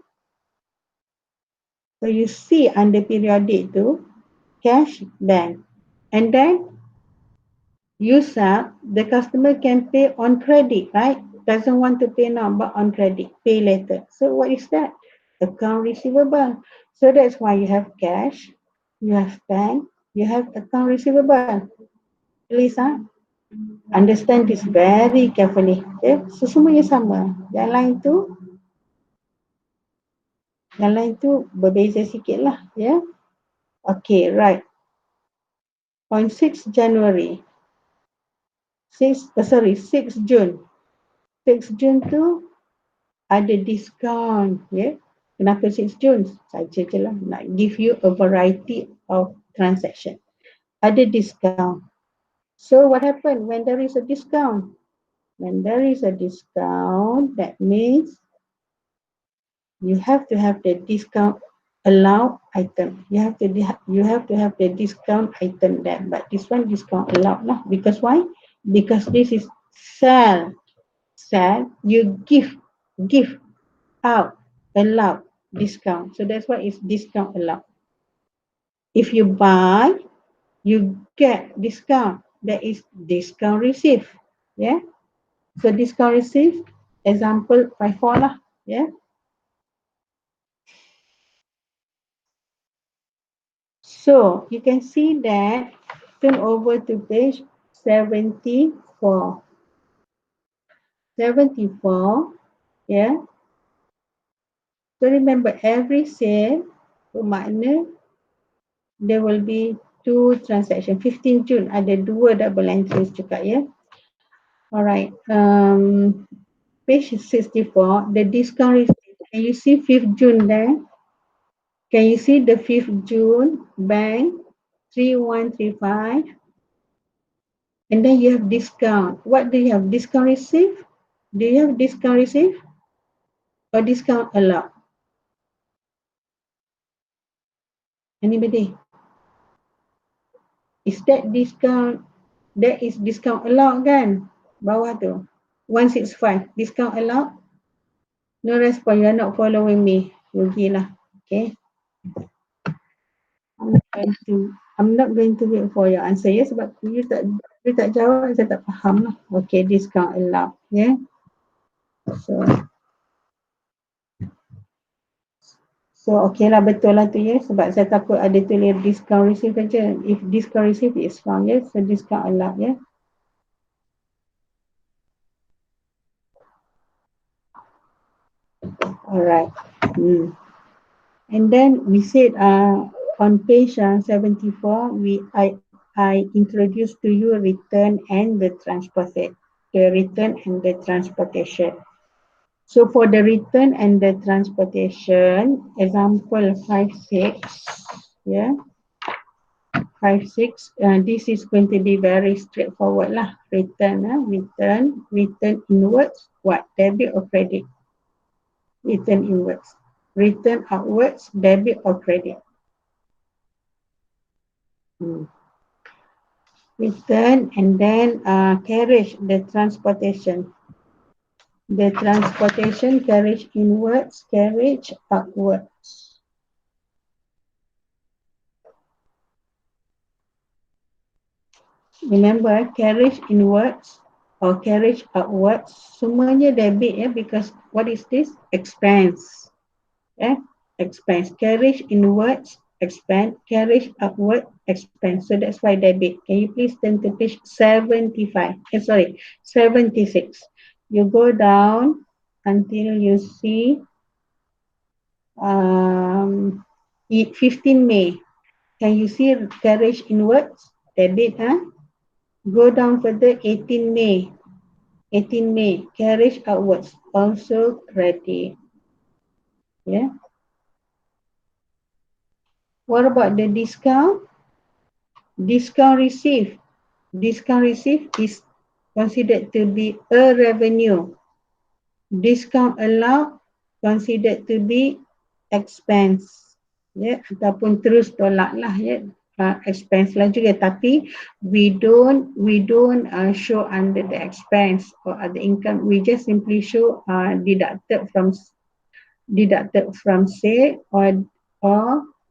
So you see under periodic tu, cash, bank. And then you sell, the customer can pay on credit, right? Doesn't want to pay now, but on credit, pay later. So what is that? Account receivable. So that's why you have cash, you have bank, you have account receivable. Please, understand this very carefully. Okay? So semuanya sama. Yang lain tu berbeza sikit lah. Yeah? Okay, right. On 6 January, 6 June. 6 June tu ada diskaun, ya. Kenapa 6 June? Saja je lah, nak give you a variety of transaction. Ada discount. So what happened when there is a discount? When there is a discount, that means you have to have the discount allowed item. You have to have the discount item there. But this one discount allowed lah. Because why? Because this is sell. Sell, you give out, allowed, discount. So that's why it's discount allowed. If you buy, you get discount. That is discount received. Yeah. So discount received, example 5.4 lah. Yeah. So you can see that, turn over to page 74. 74, yeah. So remember, every sale bermakna there will be two transaction. 15 June ada dua double entries juga, ya. Alright, page 64, the discount receipt. Can you see 5th June there? Can you see the 5th June bank 3135? And then you have discount. What do you have? Discount receipt? Do you have discount receipt? or discount allowed? Anybody? Is that discount, that is discount allowed kan? Bawah tu. 165. Discount allowed? No response. You're not following me. Rugilah. Okay. I'm not going to wait for your answer ya sebab you tak jawab saya tak faham lah. Okay, discount allowed. Yeah. So okay lah, betul lah tu ya, sebab saya takut ada tulis discount receive saja. If discount receive is found ya, so discount allowed ya. Alright. And then we said on page 74, I introduced to you return and the return and the transportation. So for the return and the transportation, example 5.6, yeah, 5.6, this is going to be very straightforward lah. Return inwards, what? Debit or credit? Return inwards. Return outwards, debit or credit? Return and then carriage, the transportation. The transportation, carriage inwards, carriage outwards. Remember, carriage inwards or carriage outwards, semuanya debit ya, because what is this? Expense. Expense. Carriage inwards, expense. Carriage outward, expense. So that's why debit. Can you please turn to page 75? 76. You go down until you see 15 May. Can you see carriage inwards? Debit, Go down further, 18 May. 18 May, carriage outwards, also credit. Yeah. What about the discount? Discount received. Discount received is considered to be a revenue. Discount allowed considered to be expense. Ya, ataupun terus tolak lah ya. Expense lah juga, tapi we don't show under the expense or other income. We just simply show deducted from sale or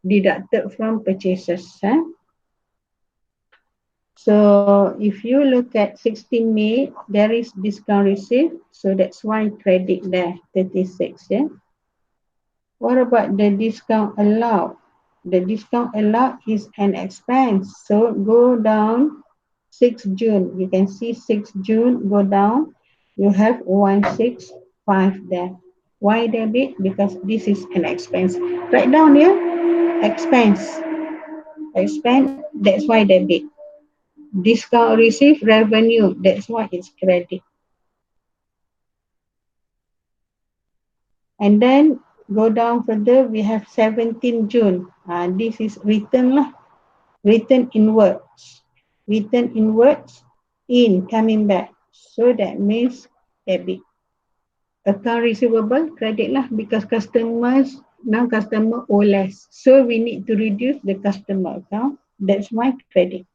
deducted from purchases. So if you look at 16 May, there is discount received, so that's why credit there, 36. Yeah. What about the discount allowed? The discount allowed is an expense. So go down 6 June. You can see 6 June, go down. You have 165 there. Why debit? Because this is an expense. Write down here, expense. Expense, that's why debit. Discount received, revenue, that's why it's credit. And then go down further, we have 17 June. This is return lah. Return inwards. Return inwards, in, coming back. So that means debit. Account receivable, credit lah, because now customer owe less. So we need to reduce the customer account. That's why credit.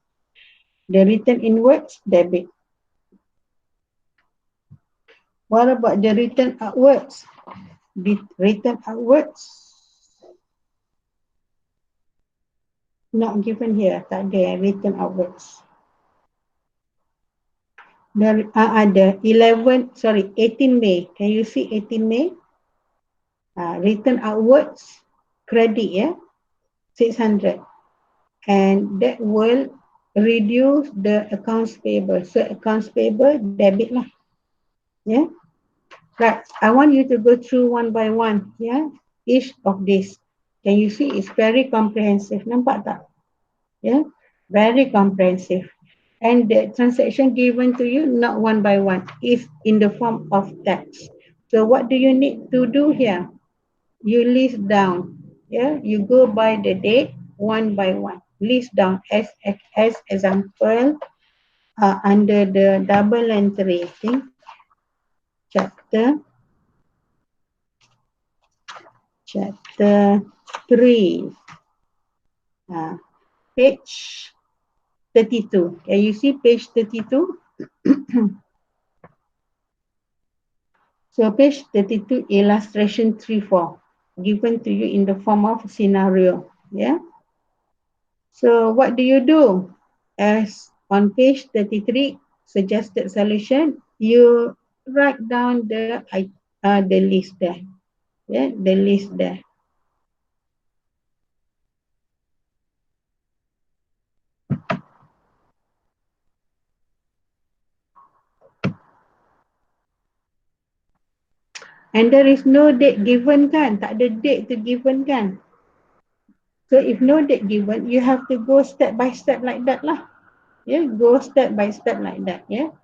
The return inwards, debit. What about the return outwards? The return outwards, not given here, tak ada return outwards. The 18 May. Can you see 18 May? Return outwards, credit, yeah, 600. And that will reduce the accounts payable. So accounts payable, debit lah. Yeah. Right. I want you to go through one by one. Yeah. Each of this. Can you see it's very comprehensive. Nampak tak? Yeah. Very comprehensive. And the transaction given to you, not one by one, is in the form of text. So what do you need to do here? You list down. Yeah. You go by the date one by one. List down as example under the double entry. Okay. Chapter chapter 3. Page 32. Can you see page 32? So page 32, illustration 3-4, given to you in the form of scenario. Yeah. So what do you do? As on page 33, suggested solution, you write down the list there. Yeah, the list there. And there is no date given kan? Tak ada date to given kan? So if no date given, you have to go step by step like that lah. Yeah, go step by step like that. Yeah.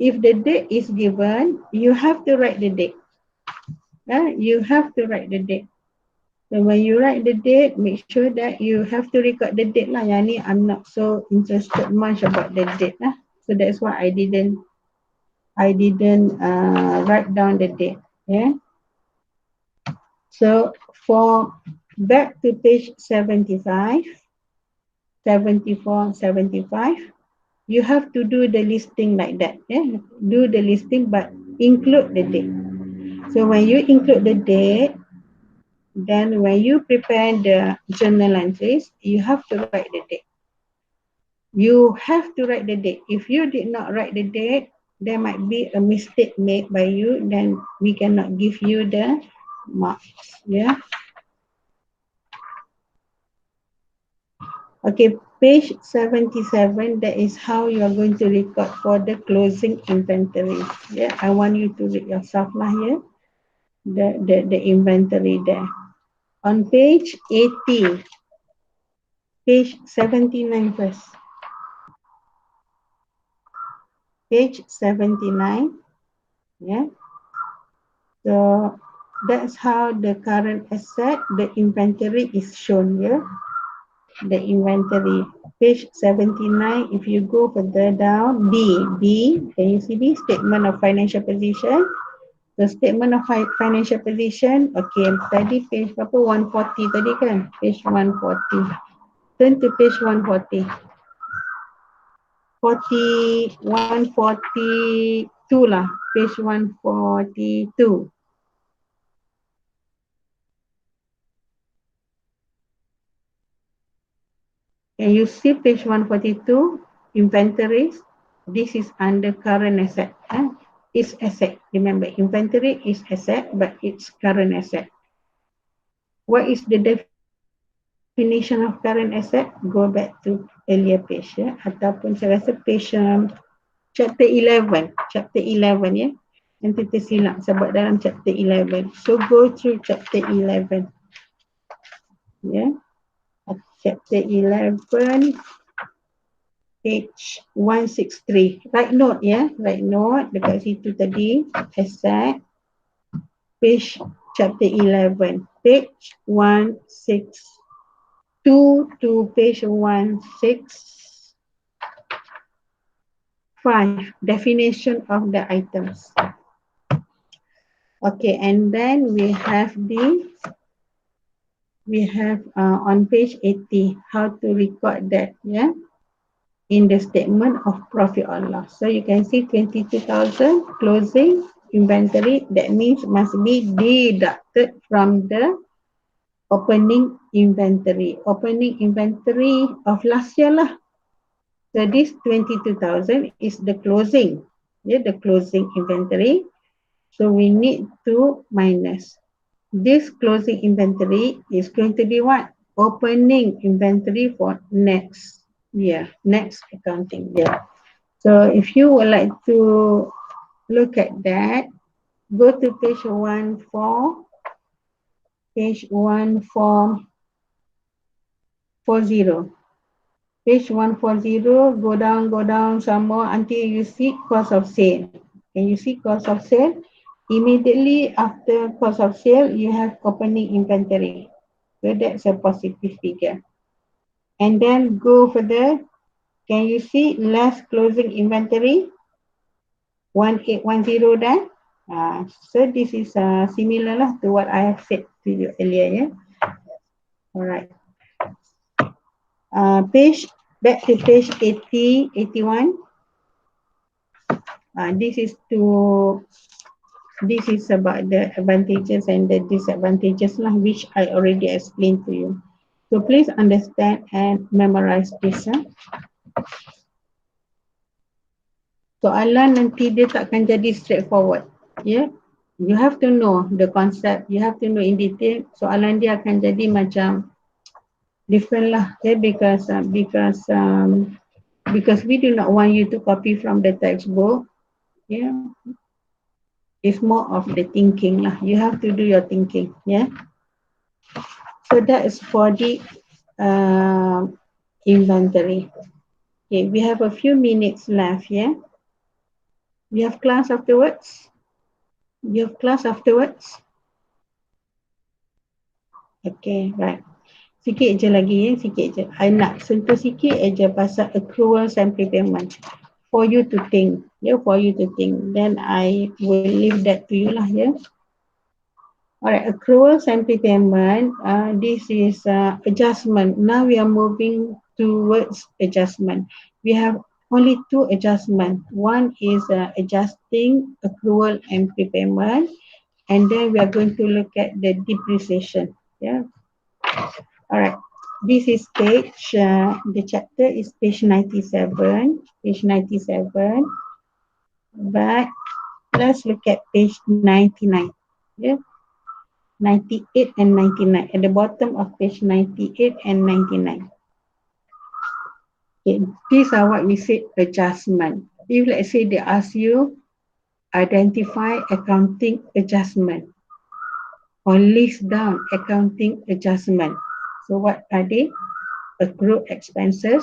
If the date is given, you have to write the date. You have to write the date. So when you write the date, make sure that you have to record the date lah. Yang ni I'm not so interested much about the date lah. So that's why I didn't write down the date. Yeah. So for back to page 75, 74, 75, you have to do the listing like that. Yeah. Do the listing but include the date. So when you include the date, then when you prepare the journal entries, you have to write the date. You have to write the date. If you did not write the date, there might be a mistake made by you, then we cannot give you the marks. Yeah. Okay, page 77, that is how you are going to record for the closing inventory. Yeah, I want you to read yourself lah here. The inventory there. On page 80, page 79 first. Page 79. Yeah. So that's how the current asset, the inventory is shown here. The inventory. Page 79, if you go further down, B, can you see the statement of financial position? The statement of financial position, okay, tadi page berapa? 140 tadi kan? Page 140. Turn to page 140. 142 lah, page 142. Can you see page 142, inventories? This is under current asset. It's asset. Remember, inventory is asset, but it's current asset. What is the definition of current asset? Go back to earlier page. Ataupun saya rasa page chapter 11. Chapter 11, ya. Nanti tersilap sebab dalam chapter 11. So go through chapter 11. Yeah. Chapter 11, page 163. Write note, ya. Write note dekat situ tadi. Asset. Page chapter 11. Page 162 to page 165. Definition of the items. Okay, and then we have on page 80 how to record that, yeah, in the statement of profit or loss. So you can see 22,000 closing inventory. That means must be deducted from the opening inventory. Opening inventory of last year lah. So this 22,000 is the closing, yeah, the closing inventory. So we need to minus. This closing inventory is going to be what? Opening inventory for next year, next accounting year. So if you would like to look at that, go to page 14, page 1440. Page 140, go down some more until you see cost of sale. Can you see cost of sale? Immediately after cost of sale, you have opening inventory. So that's a positive figure. And then go further. Can you see less closing inventory? 1810 there. So this is similar lah to what I have said to you earlier. Yeah. Alright. Page back to page 80, 81. This is about the advantages and the disadvantages lah, which I already explained to you. So please understand and memorize this. Soalan nanti dia takkan jadi straightforward. Yeah, you have to know the concept. You have to know in detail. Soalan dia akan jadi macam different lah. Yeah, because we do not want you to copy from the textbook. Yeah, it's more of the thinking lah. You have to do your thinking. Yeah. So that is for the inventory. Okay, we have a few minutes left. Yeah. We have class afterwards. You have class afterwards. Okay, right. Sikit je lagi, sikit je. I nak sentuh sikit aja pasal accruals and prepayment. For you to think, for you to think. Then I will leave that to you lah, Alright, accruals and prepayment. This is adjustment. Now we are moving towards adjustment. We have only two adjustments. One is adjusting accrual and prepayment. And then we are going to look at the depreciation. Yeah. Alright. This is page, the chapter is page 97. Page 97. But let's look at page 99. Yeah. 98 and 99. At the bottom of page 98 and 99. Okay. These are what we say adjustment. If let's say they ask you, identify accounting adjustment or list down accounting adjustment. So what are they? Accrued expenses,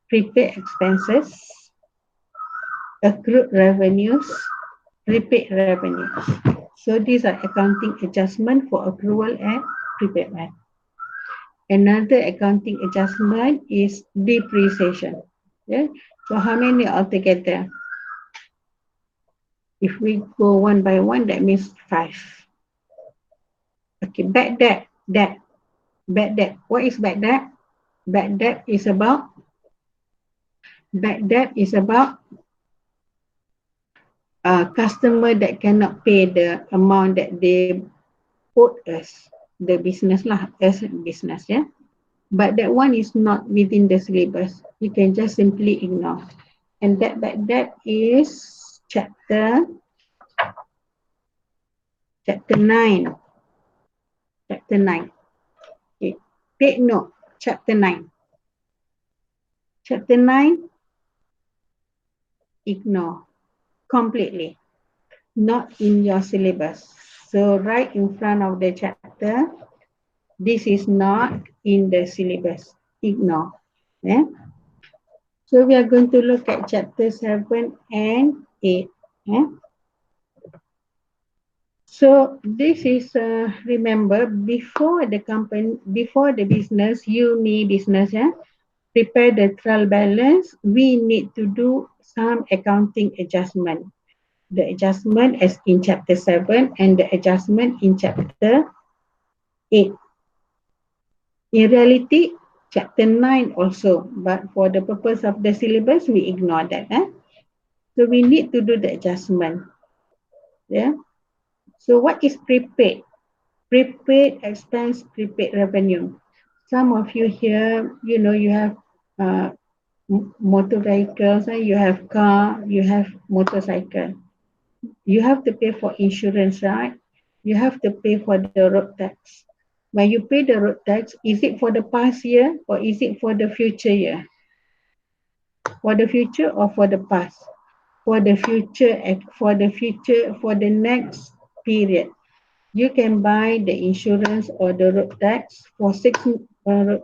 prepaid expenses, accrued revenues, prepaid revenues. So these are accounting adjustment for accrual and prepayment. Another accounting adjustment is depreciation. Yeah. So how many altogether? If we go one by one, that means 5. Okay, bad debt. Bad debt. What is bad debt? Bad debt is about customer that cannot pay the amount that they owed us, the business lah, as business, yeah. But that one is not within the syllabus. You can just simply ignore. And that is chapter 9. Chapter 9. Okay. Take note. Chapter 9. Chapter 9, ignore completely. Not in your syllabus. So right in front of the chapter, this is not in the syllabus. Ignore. Yeah? So we are going to look at chapter 7 and 8. Yeah? So this is, remember, before the business, business, yeah, prepare the trial balance, we need to do some accounting adjustment. The adjustment is in chapter 7 and the adjustment in chapter 8. In reality, chapter 9 also, but for the purpose of the syllabus, we ignore that. So we need to do the adjustment. Yeah. So what is prepaid? Prepaid expense, prepaid revenue. Some of you here, you have motor vehicles, you have car, you have motorcycle. You have to pay for insurance, right? You have to pay for the road tax. When you pay the road tax, is it for the past year or is it for the future year? For the future or for the past? For the future, for the next period. You can buy the insurance or the road tax for 6 road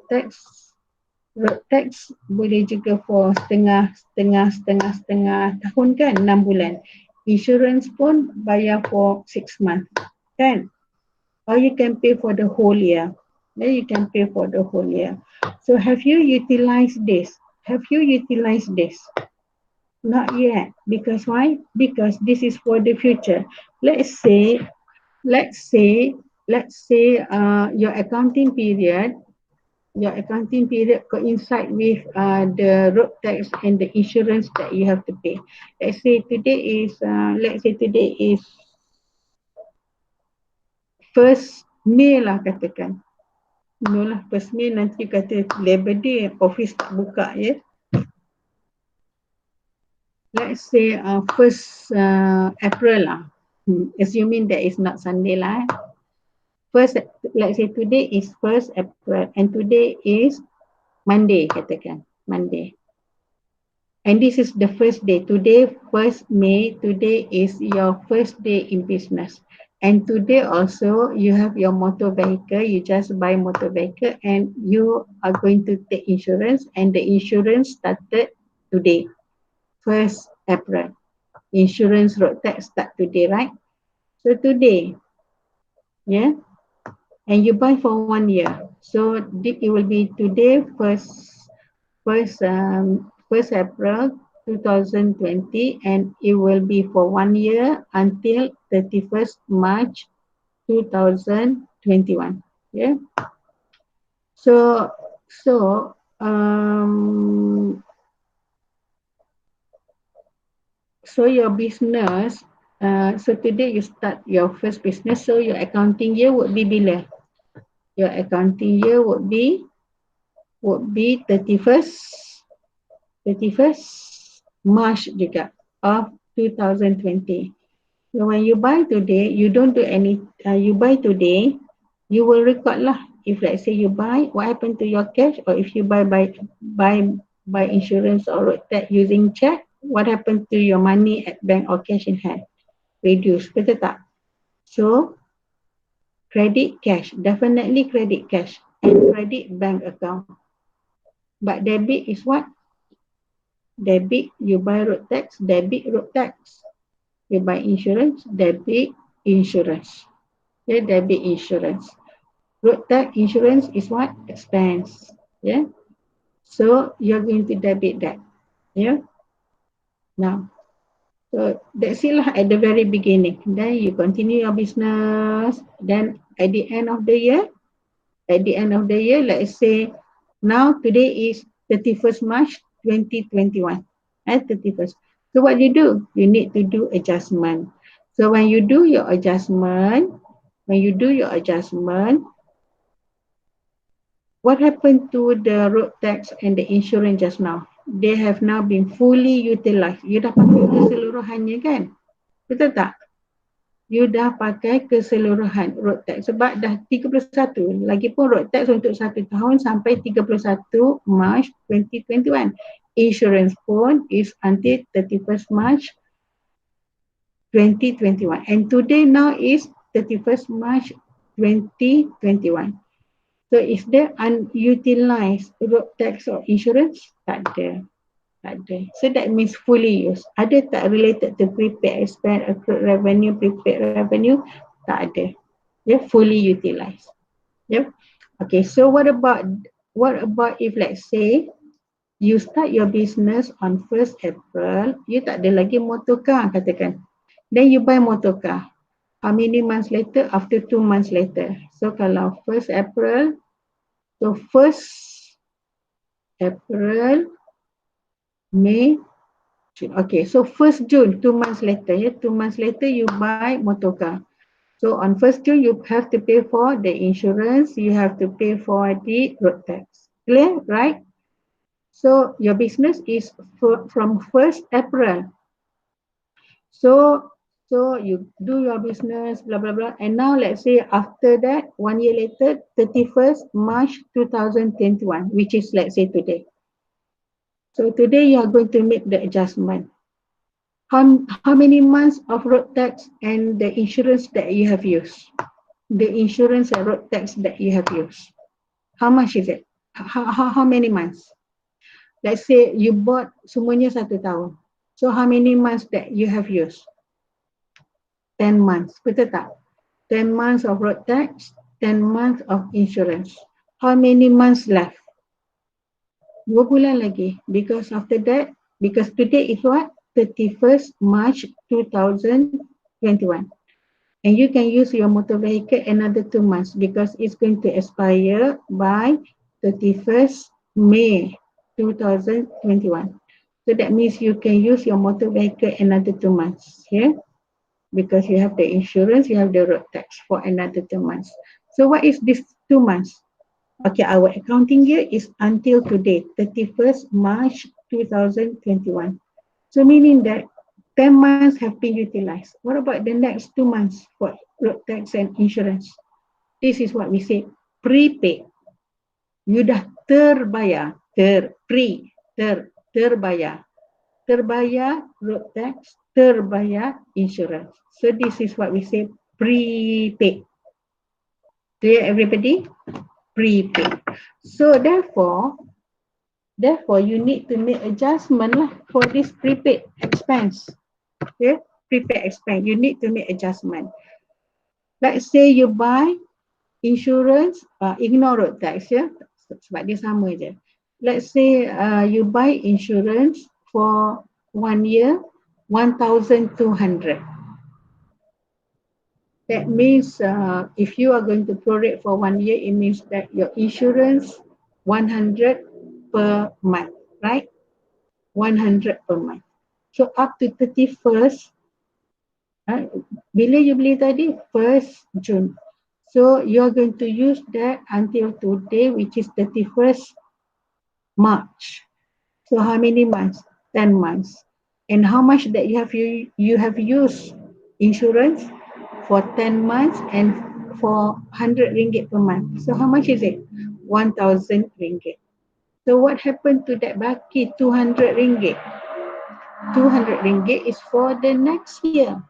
tax boleh juga for setengah tahun kan, 6 bulan. Insurance pun bayar for 6 months kan. Or you can pay for the whole year. Then you can pay for the whole year. So have you utilized this? Not yet. Because why? Because this is for the future. let's say, let's say, your accounting period, coincide with the road tax and the insurance that you have to pay. Let's say today is 1st May lah katakan. No lah, 1st May nanti kata Labor Day, office tak buka ya. Let's say 1st April lah. Assuming that is not Sunday lah. First, let's say today is 1st April and today is Monday katakan. Monday. And this is the first day. Today, 1st May, today is your first day in business. And today also, you have your motor vehicle, you just buy motor vehicle and you are going to take insurance and the insurance started today, 1st April. Insurance road tax start today, right? So today, yeah, and you buy for 1 year. So it will be today, 1st April 2020 and it will be for 1 year until 31st March 2021. Yeah. So your business, so today you start your first business, so your accounting year would be bila? Your accounting year would be 31st March juga of 2020. So when you buy today, you don't do any, you buy today, you will record lah. If let's say you buy, what happened to your cash, or if you buy insurance or road tax using check, what happened to your money at bank or cash in hand? Reduce, betul tak? So credit cash, definitely credit cash and credit bank account. But debit is what? Debit, you buy road tax, debit road tax. You buy insurance, debit insurance. Yeah, debit insurance. Road tax insurance is what? Expense. Yeah. So you're going to debit that. Yeah. Now, so that's it lah at the very beginning. Then you continue your business. Then at the end of the year, let's say now today is 31st March 2021. At 31st. So what you do? You need to do adjustment. So when you do your adjustment, what happened to the road tax and the insurance just now? They have now been fully utilized. You dah pakai keseluruhannya kan? Betul tak? You dah pakai keseluruhan road tax sebab dah 31. Lagipun road tax untuk 1 tahun sampai 31 March 2021. Insurance pun is until 31st March 2021. And today now is 31st March 2021. So is there unutilized road tax or insurance? Tak ada. So that means fully used. Ada tak related to prepaid expense, accrued revenue, prepaid revenue? Tak ada. Yeah, fully utilized. Yeah. Okay, so what about if let's say you start your business on 1st April, you tak ada lagi motor car katakan. Then you buy motor car. How many months later? After 2 months later. So kalau 1st April, so 1st April, May, okay, so 1st June, 2 months later, yeah, 2 months later you buy motor car. So on 1st June, you have to pay for the insurance, you have to pay for the road tax. Clear, right? So your business is from 1st April. So you do your business, blah, blah, blah. And now let's say after that, 1 year later, 31st March 2021, which is let's say today. So today you are going to make the adjustment. How many months of road tax and the insurance that you have used? The insurance and road tax that you have used. How much is it? How many months? Let's say you bought semuanya 1 tahun. So how many months that you have used? 10 months. Betul tak? 10 months of road tax, 10 months of insurance. How many months left? 2 bulan lagi. Because after that, because today is what? 31st March 2021. And you can use your motor vehicle another 2 months because it's going to expire by 31st May 2021. So that means you can use your motor vehicle another 2 months here, because you have the insurance, you have the road tax for another 2 months. So what is this 2 months? Okay, our accounting year is until today, 31st March 2021. So meaning that 10 months have been utilized. What about the next 2 months for road tax and insurance? This is what we say prepaid. You dah terbayar, terbayar. Terbayar road tax, terbayar insurance. So this is what we say prepaid. Clear everybody? Prepaid. So therefore you need to make adjustment lah for this prepaid expense. Okay, prepaid expense. You need to make adjustment. Let's say you buy insurance, ignore road tax ya, sebab dia sama je. Let's say you buy insurance for 1 year, 1,200. That means if you are going to prorate for 1 year, it means that your insurance 100 per month, right? 100 per month. So up to 31st, bila you beli tadi? 1st June. So you're going to use that until today, which is 31st March. So how many months? 10 months. And how much that you have used insurance for 10 months and for 100 ringgit per month. So how much is it? 1,000 ringgit. So what happened to that baki 200 ringgit? 200 ringgit is for the next year.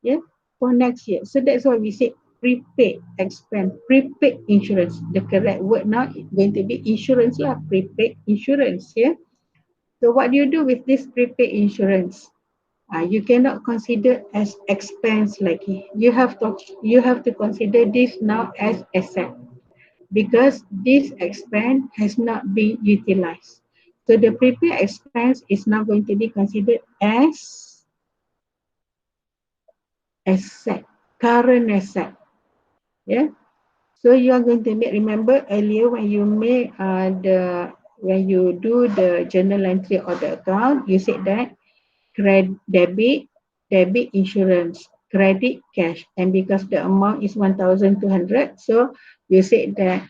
Yeah, for next year. So that's why we say prepaid expense, prepaid insurance. The correct word now is going to be insurance lah, prepaid insurance. Yeah. So what do you do with this prepaid insurance? You cannot consider as expense lagi. You have to consider this now as asset, because this expense has not been utilized. So the prepaid expense is now going to be considered as asset, current asset. Yeah. So you are going to make, remember earlier when you make when you do the journal entry or the account, you said that debit insurance, credit cash, and because the amount is 1,200, so you said that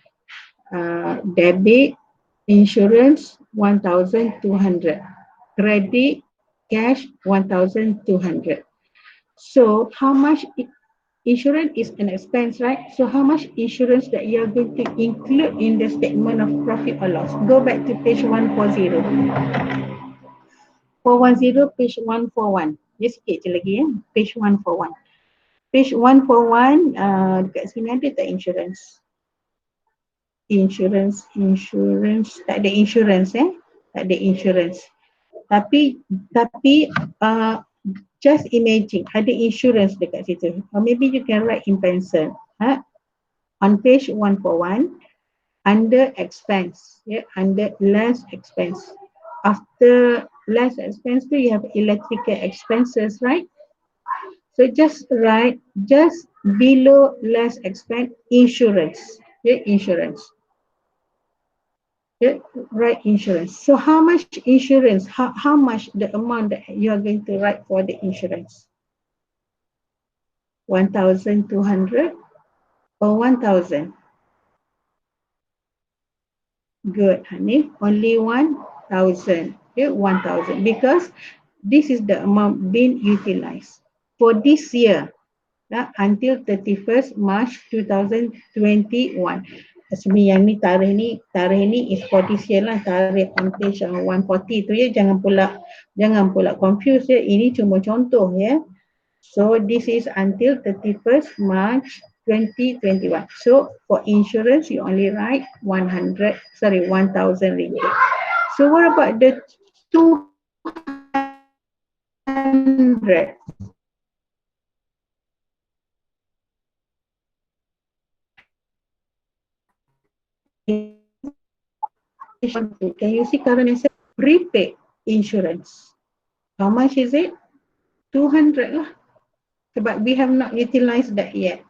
debit insurance 1,200, credit cash 1,200. So how much insurance is an expense, right? So how much insurance that you are going to include in the statement of profit or loss? Go back to page 140. 410, page 141. Dia sikit je lagi ya. Page 141. Page 141, dekat sini ada tak insurance? Insurance. Tak ada insurance Tak ada insurance. Tapi just imagine ada insurance dekat situ. Or maybe you can write in pencil. On page 141, under expense, under less expense. After less expense, you have electrical expenses, right? So just write, just below less expense, insurance. Insurance. Write insurance. So how much insurance? How much the amount that you are going to write for the insurance? 1,200 or 1,000? Good, honey. Only 1,000. 1,000, because this is the amount being utilized for this year until 31st March 2021. Sebenarnya yang ni tarikh ni is for this year lah, tarikh on page 140 tu ya, jangan pula confuse ya. Ini cuma contoh ya. So this is until 31st March 2021. So for insurance, you only write 1,000 ringgit. So what about the 200? Can you see current asset? Prepaid insurance. How much is it? 200 lah. Sebab we have not utilized that yet.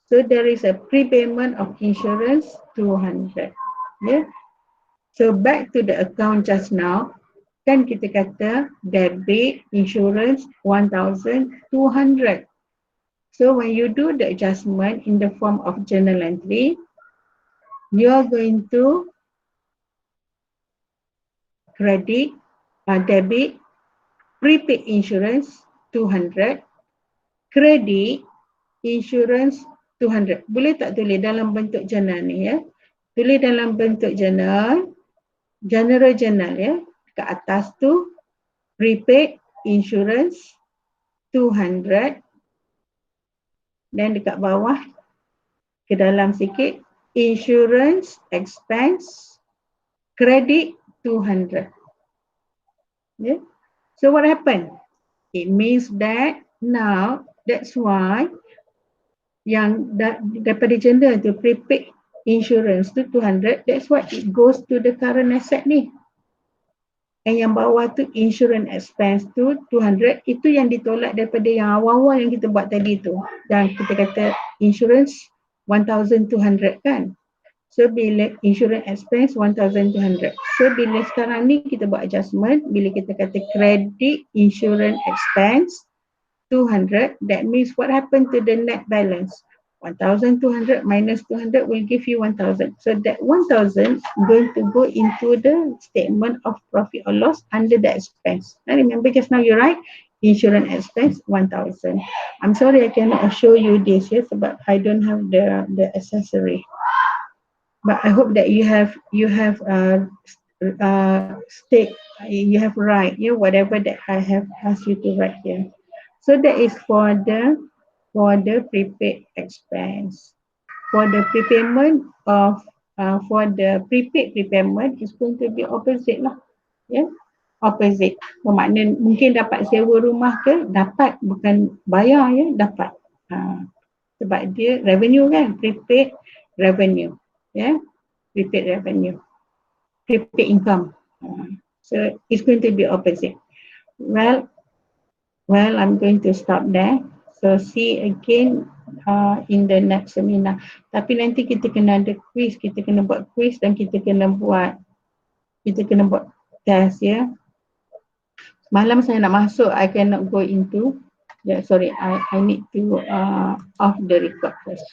So there is a prepayment of insurance 200. Yeah. So back to the account just now, kan kita kata debit insurance 1,200. So when you do the adjustment in the form of journal entry, you are going to credit, debit, prepaid insurance 200, credit insurance 200. Boleh tak tulis dalam bentuk journal ni ya? Tulis dalam bentuk journal, general journal ya. Ke atas tu prepaid insurance 200 dan dekat bawah ke dalam sikit insurance expense credit 200. Yeah. So what happened? It means that now that's why yang daripada general tu prepaid insurance tu 200, that's why it goes to the current asset ni. And yang bawah tu insurance expense tu 200, itu yang ditolak daripada yang awal-awal yang kita buat tadi tu. Dan kita kata insurance 1,200 kan. So bila insurance expense 1,200. So bila sekarang ni kita buat adjustment, bila kita kata credit insurance expense 200, that means what happened to the net balance? 1,200 minus 200 will give you 1,000. So that 1,000 going to go into the statement of profit or loss under the expense. Now remember just now you write insurance expense 1,000. I'm sorry I cannot show you this here sebab I don't have the accessory. But I hope that you have state, you have write whatever that I have asked you to write here. So that is for the prepaid expense. For the prepayment of for the prepaid prepayment is going to be opposite lah. Yeah, opposite. Bermakna mungkin dapat sewa rumah ke? Dapat, bukan bayar ya, dapat. Sebab dia revenue kan, prepaid revenue. Yeah, prepaid revenue. Prepaid income. So it's going to be opposite. Well, I'm going to stop there. So see again in the next seminar. Tapi nanti kita kena ada quiz, kita kena buat quiz dan kita kena buat test ya. Malam saya nak masuk, I cannot go into. Yeah, sorry, I need to off the record first.